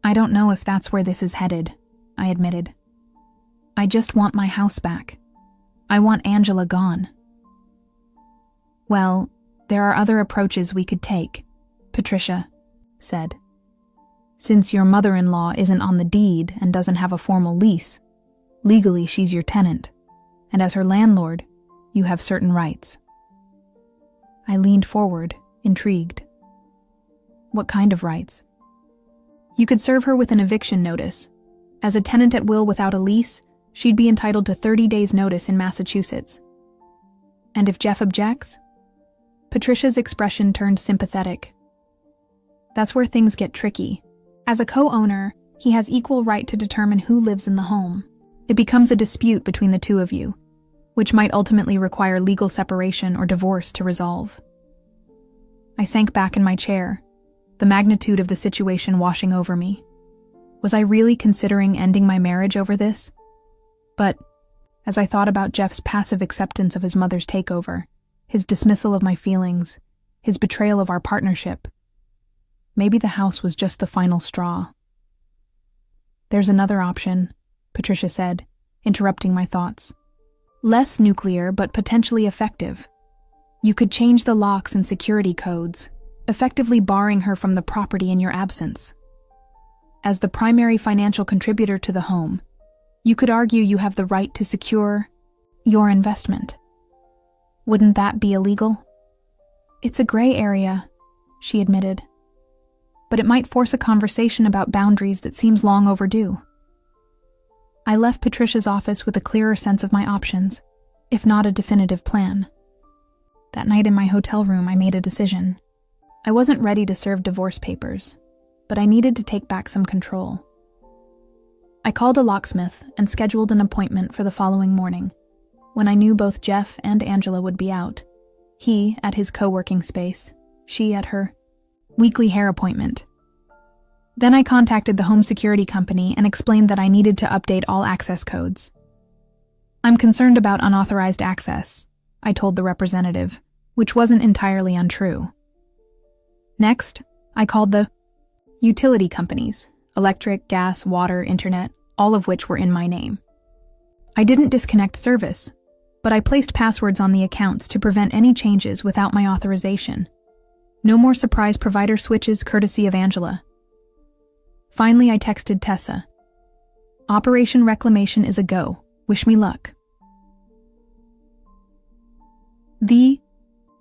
"I don't know if that's where this is headed," I admitted. "I just want my house back. I want Angela gone." "Well, there are other approaches we could take," Patricia said. "Since your mother-in-law isn't on the deed and doesn't have a formal lease, legally she's your tenant, and as her landlord, you have certain rights." I leaned forward, intrigued. "What kind of rights?" You could serve her with an eviction notice. As a tenant at will without a lease, she'd be entitled to 30 days' notice in Massachusetts. And if Jeff objects? Patricia's expression turned sympathetic. That's where things get tricky. As a co-owner, he has equal right to determine who lives in the home. It becomes a dispute between the two of you, which might ultimately require legal separation or divorce to resolve. I sank back in my chair, the magnitude of the situation washing over me. Was I really considering ending my marriage over this? But, as I thought about Jeff's passive acceptance of his mother's takeover, his dismissal of my feelings, his betrayal of our partnership, maybe the house was just the final straw. There's another option, Patricia said, interrupting my thoughts. Less nuclear, but potentially effective. You could change the locks and security codes, effectively barring her from the property in your absence. As the primary financial contributor to the home, you could argue you have the right to secure your investment. Wouldn't that be illegal? It's a gray area, she admitted. But it might force a conversation about boundaries that seems long overdue. I left Patricia's office with a clearer sense of my options, if not a definitive plan. That night in my hotel room, I made a decision. I wasn't ready to serve divorce papers, but I needed to take back some control. I called a locksmith and scheduled an appointment for the following morning, when I knew both Jeff and Angela would be out. He at his co-working space, she at her weekly hair appointment. Then I contacted the home security company and explained that I needed to update all access codes. I'm concerned about unauthorized access, I told the representative, which wasn't entirely untrue. Next, I called the utility companies, electric, gas, water, internet, all of which were in my name. I didn't disconnect service, but I placed passwords on the accounts to prevent any changes without my authorization. No more surprise provider switches courtesy of Angela. Finally, I texted Tessa. Operation Reclamation is a go. Wish me luck. The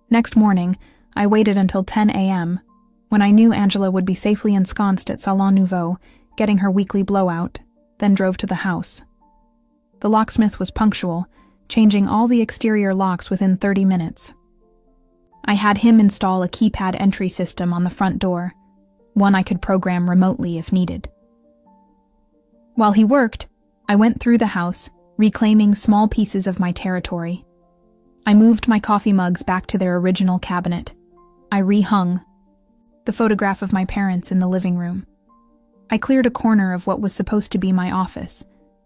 next morning, I waited until 10 a.m., when I knew Angela would be safely ensconced at Salon Nouveau, getting her weekly blowout, then drove to the house. The locksmith was punctual, changing all the exterior locks within 30 minutes. I had him install a keypad entry system on the front door, one I could program remotely if needed. While he worked, I went through the house, reclaiming small pieces of my territory. I moved my coffee mugs back to their original cabinet. I rehung the photograph of my parents in the living room. I cleared a corner of what was supposed to be my office,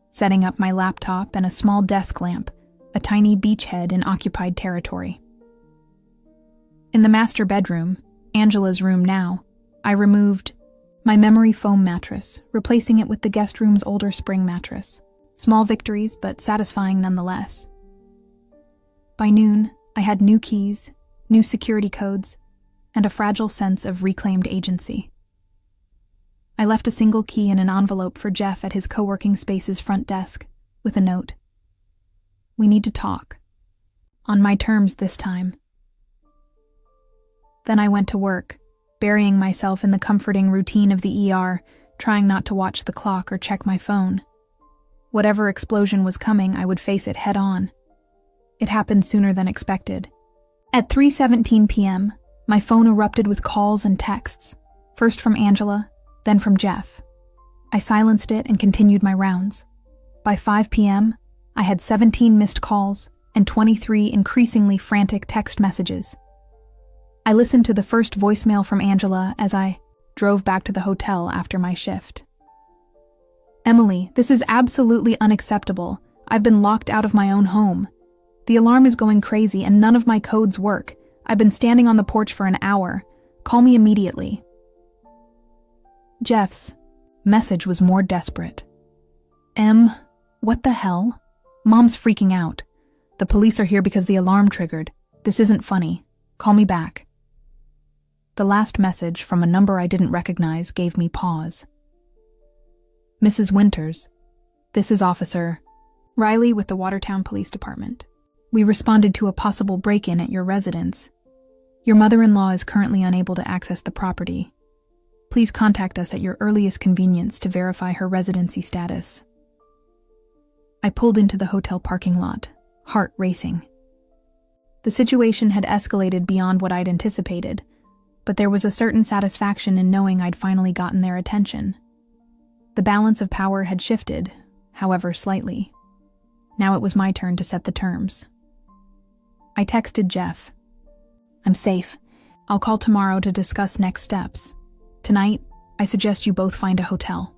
setting up my laptop and a small desk lamp, a tiny beachhead in occupied territory. In the master bedroom, Angela's room now, I removed my memory foam mattress, replacing it with the guest room's older spring mattress. Small victories, but satisfying nonetheless. By noon, I had new keys, new security codes, and a fragile sense of reclaimed agency. I left a single key in an envelope for Jeff at his co-working space's front desk, with a note. We need to talk. On my terms this time. Then I went to work, burying myself in the comforting routine of the ER, trying not to watch the clock or check my phone. Whatever explosion was coming, I would face it head on. It happened sooner than expected. At 3:17 p.m., my phone erupted with calls and texts, first from Angela, then from Jeff. I silenced it and continued my rounds. By 5 p.m., I had 17 missed calls and 23 increasingly frantic text messages. I listened to the first voicemail from Angela as I drove back to the hotel after my shift. Emily, this is absolutely unacceptable. I've been locked out of my own home. The alarm is going crazy and none of my codes work. I've been standing on the porch for an hour. Call me immediately. Jeff's message was more desperate. What the hell? Mom's freaking out. The police are here because the alarm triggered. This isn't funny. Call me back. The last message from a number I didn't recognize gave me pause. Mrs. Winters, this is Officer Riley with the Watertown Police Department. We responded to a possible break-in at your residence. Your mother-in-law is currently unable to access the property. Please contact us at your earliest convenience to verify her residency status. I pulled into the hotel parking lot, heart racing. The situation had escalated beyond what I'd anticipated, but there was a certain satisfaction in knowing I'd finally gotten their attention. The balance of power had shifted, however slightly. Now it was my turn to set the terms. I texted Jeff. I'm safe. I'll call tomorrow to discuss next steps. Tonight, I suggest you both find a hotel.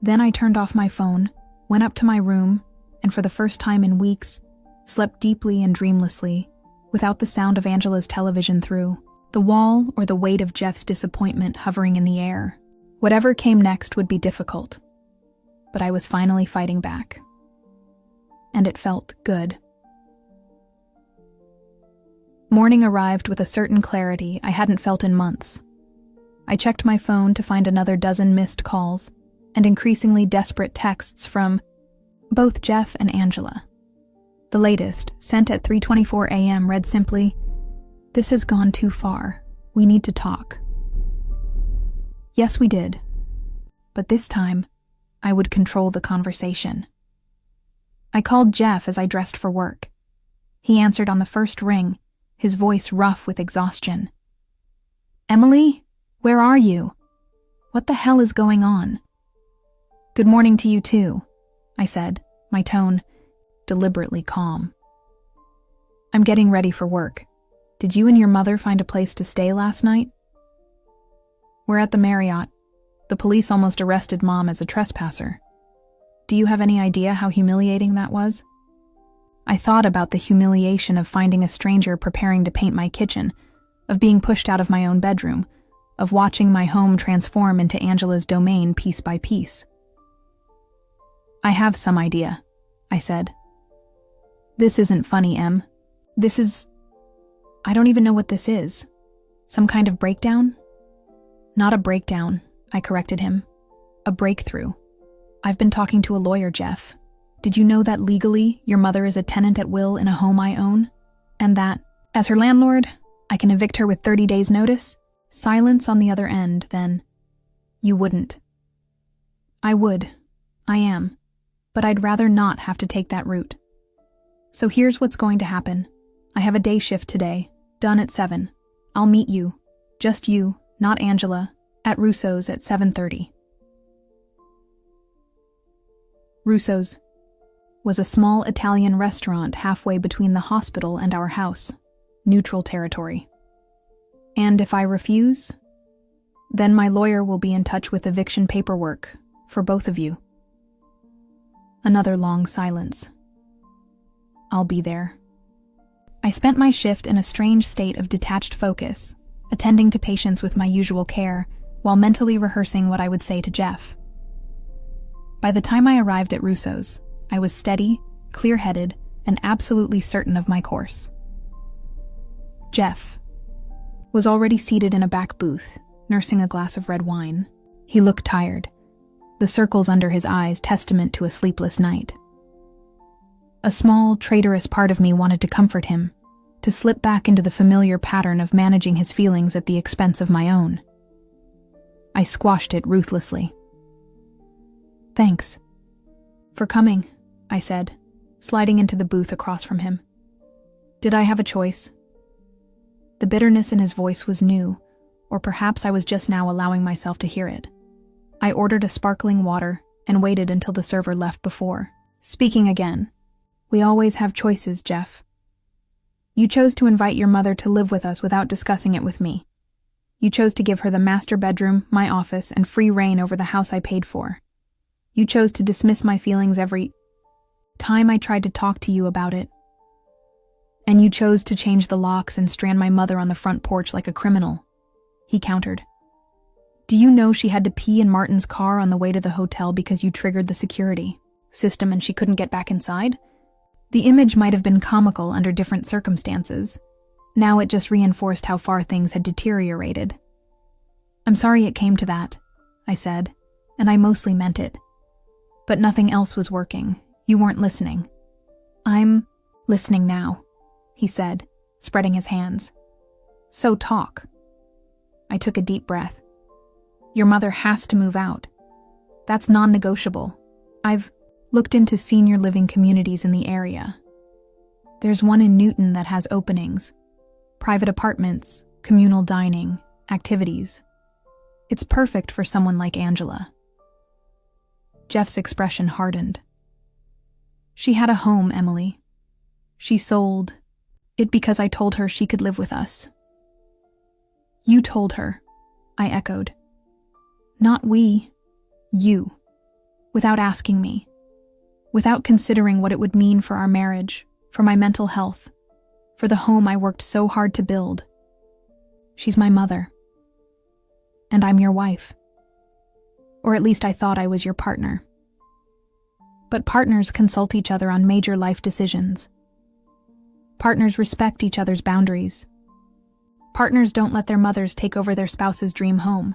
Then I turned off my phone, went up to my room, and for the first time in weeks, slept deeply and dreamlessly, without the sound of Angela's television through, the wall or the weight of Jeff's disappointment hovering in the air. Whatever came next would be difficult, but I was finally fighting back. And it felt good. Morning arrived with a certain clarity I hadn't felt in months. I checked my phone to find another dozen missed calls and increasingly desperate texts from both Jeff and Angela. The latest, sent at 3:24 a.m., read simply, "This has gone too far. We need to talk." Yes, we did. But this time, I would control the conversation. I called Jeff as I dressed for work. He answered on the first ring, his voice rough with exhaustion. "Emily, where are you? What the hell is going on?" "Good morning to you too," I said, my tone deliberately calm. "I'm getting ready for work. Did you and your mother find a place to stay last night?" "We're at the Marriott. The police almost arrested Mom as a trespasser. Do you have any idea how humiliating that was?" I thought about the humiliation of finding a stranger preparing to paint my kitchen, of being pushed out of my own bedroom, of watching my home transform into Angela's domain piece by piece. "I have some idea," I said. "This isn't funny, Em. I don't even know what this is. Some kind of breakdown?" "Not a breakdown," I corrected him. "A breakthrough. I've been talking to a lawyer, Jeff. Did you know that legally your mother is a tenant at will in a home I own? And that, as her landlord, I can evict her with 30 days' notice?" Silence on the other end, then, "You wouldn't." "I would. I am. But I'd rather not have to take that route. So here's what's going to happen. I have a day shift today, done at 7. I'll meet you, just you, not Angela, at Russo's at 7:30. Russo's was a small Italian restaurant halfway between the hospital and our house, neutral territory. And if I refuse, then my lawyer will be in touch with eviction paperwork for both of you. Another long silence. I'll be there. I spent my shift in a strange state of detached focus, attending to patients with my usual care, while mentally rehearsing what I would say to Jeff. By the time I arrived at Russo's, I was steady, clear-headed, and absolutely certain of my course. Jeff was already seated in a back booth, nursing a glass of red wine. He looked tired, the circles under his eyes testament to a sleepless night. A small, traitorous part of me wanted to comfort him, to slip back into the familiar pattern of managing his feelings at the expense of my own. I squashed it ruthlessly. "Thanks for coming," I said, sliding into the booth across from him. Did I have a choice? The bitterness in his voice was new, or perhaps I was just now allowing myself to hear it. I ordered a sparkling water and waited until the server left before speaking again. "We always have choices, Jeff. You chose to invite your mother to live with us without discussing it with me. You chose to give her the master bedroom, my office, and free reign over the house I paid for. You chose to dismiss my feelings every time I tried to talk to you about it. And you chose to change the locks and strand my mother on the front porch like a criminal," he countered. "Do you know she had to pee in Martin's car on the way to the hotel because you triggered the security system and she couldn't get back inside?" The image might have been comical under different circumstances. Now it just reinforced how far things had deteriorated. "I'm sorry it came to that," I said, and I mostly meant it. "But nothing else was working. You weren't listening." "I'm listening now," he said, spreading his hands. "So talk." I took a deep breath. Your mother has to move out. That's non-negotiable. I've looked into senior living communities in the area. There's one in Newton that has openings. Private apartments, communal dining, activities. It's perfect for someone like Angela. Jeff's expression hardened. She had a home, Emily. She sold it because I told her she could live with us. You told her, I echoed. Not we, you. Without asking me. Without considering what it would mean for our marriage, for my mental health, for the home I worked so hard to build. She's my mother. And I'm your wife. Or at least I thought I was your partner. But partners consult each other on major life decisions. Partners respect each other's boundaries. Partners don't let their mothers take over their spouse's dream home.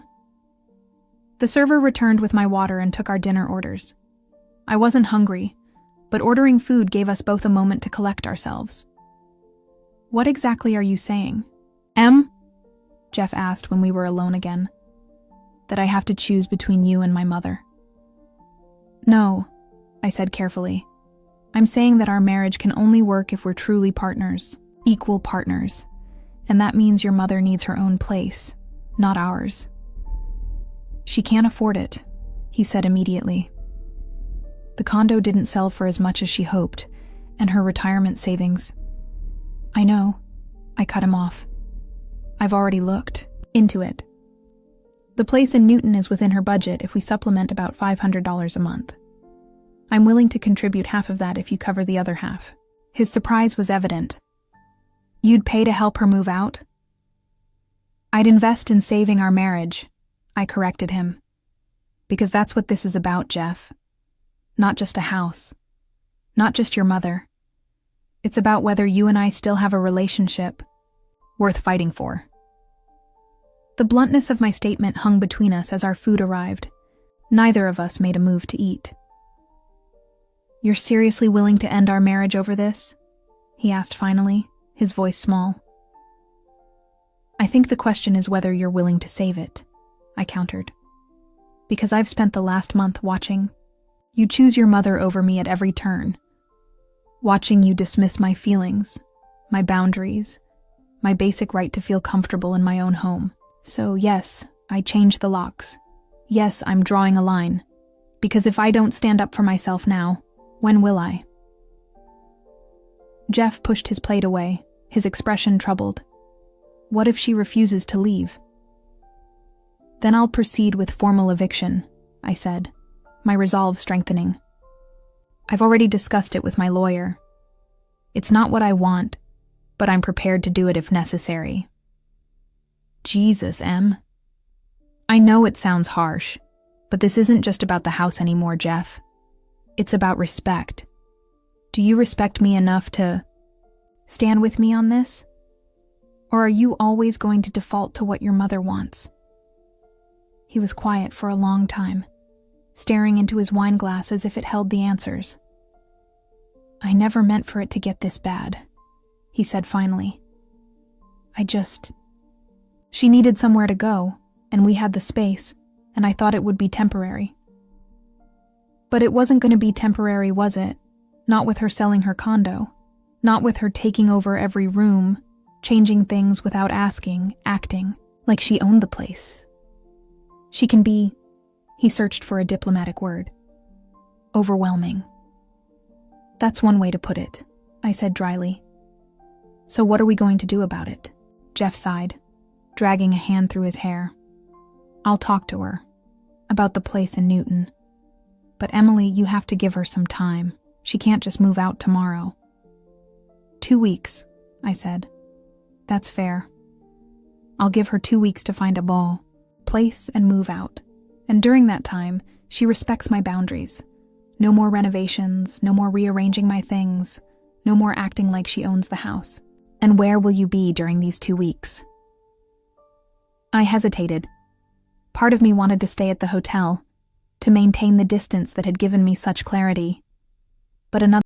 The server returned with my water and took our dinner orders. I wasn't hungry, but ordering food gave us both a moment to collect ourselves. What exactly are you saying? Em? Jeff asked when we were alone again. That I have to choose between you and my mother. No, I said carefully. I'm saying that our marriage can only work if we're truly partners, equal partners, and that means your mother needs her own place, not ours. She can't afford it, he said immediately. The condo didn't sell for as much as she hoped, and her retirement savings. I know, I cut him off. I've already looked into it. The place in Newton is within her budget if we supplement about $500 a month. I'm willing to contribute half of that if you cover the other half. His surprise was evident. You'd pay to help her move out? I'd invest in saving our marriage, I corrected him. Because that's what this is about, Jeff. Not just a house. Not just your mother. It's about whether you and I still have a relationship worth fighting for. The bluntness of my statement hung between us as our food arrived. Neither of us made a move to eat. You're seriously willing to end our marriage over this? He asked finally, his voice small. I think the question is whether you're willing to save it, I countered. Because I've spent the last month watching. You choose your mother over me at every turn. Watching you dismiss my feelings, my boundaries, my basic right to feel comfortable in my own home. So yes, I changed the locks. Yes, I'm drawing a line. Because if I don't stand up for myself now, when will I? Jeff pushed his plate away, his expression troubled. What if she refuses to leave? Then I'll proceed with formal eviction, I said, my resolve strengthening. I've already discussed it with my lawyer. It's not what I want, but I'm prepared to do it if necessary. Jesus, Em. I know it sounds harsh, but this isn't just about the house anymore, Jeff. It's about respect. Do you respect me enough to stand with me on this? Or are you always going to default to what your mother wants? He was quiet for a long time, staring into his wine glass as if it held the answers. I never meant for it to get this bad, he said finally. She needed somewhere to go, and we had the space, and I thought it would be temporary. But it wasn't going to be temporary, was it? Not with her selling her condo. Not with her taking over every room, changing things without asking, acting like she owned the place. She can be, he searched for a diplomatic word, overwhelming. That's one way to put it, I said dryly. So what are we going to do about it? Jeff sighed, dragging a hand through his hair. I'll talk to her about the place in Newton. But Emily, you have to give her some time. She can't just move out tomorrow. 2 weeks, I said. That's fair. I'll give her 2 weeks to find a place and move out. And during that time, she respects my boundaries. No more renovations, no more rearranging my things, no more acting like she owns the house. And where will you be during these 2 weeks? I hesitated. Part of me wanted to stay at the hotel, to maintain the distance that had given me such clarity. But another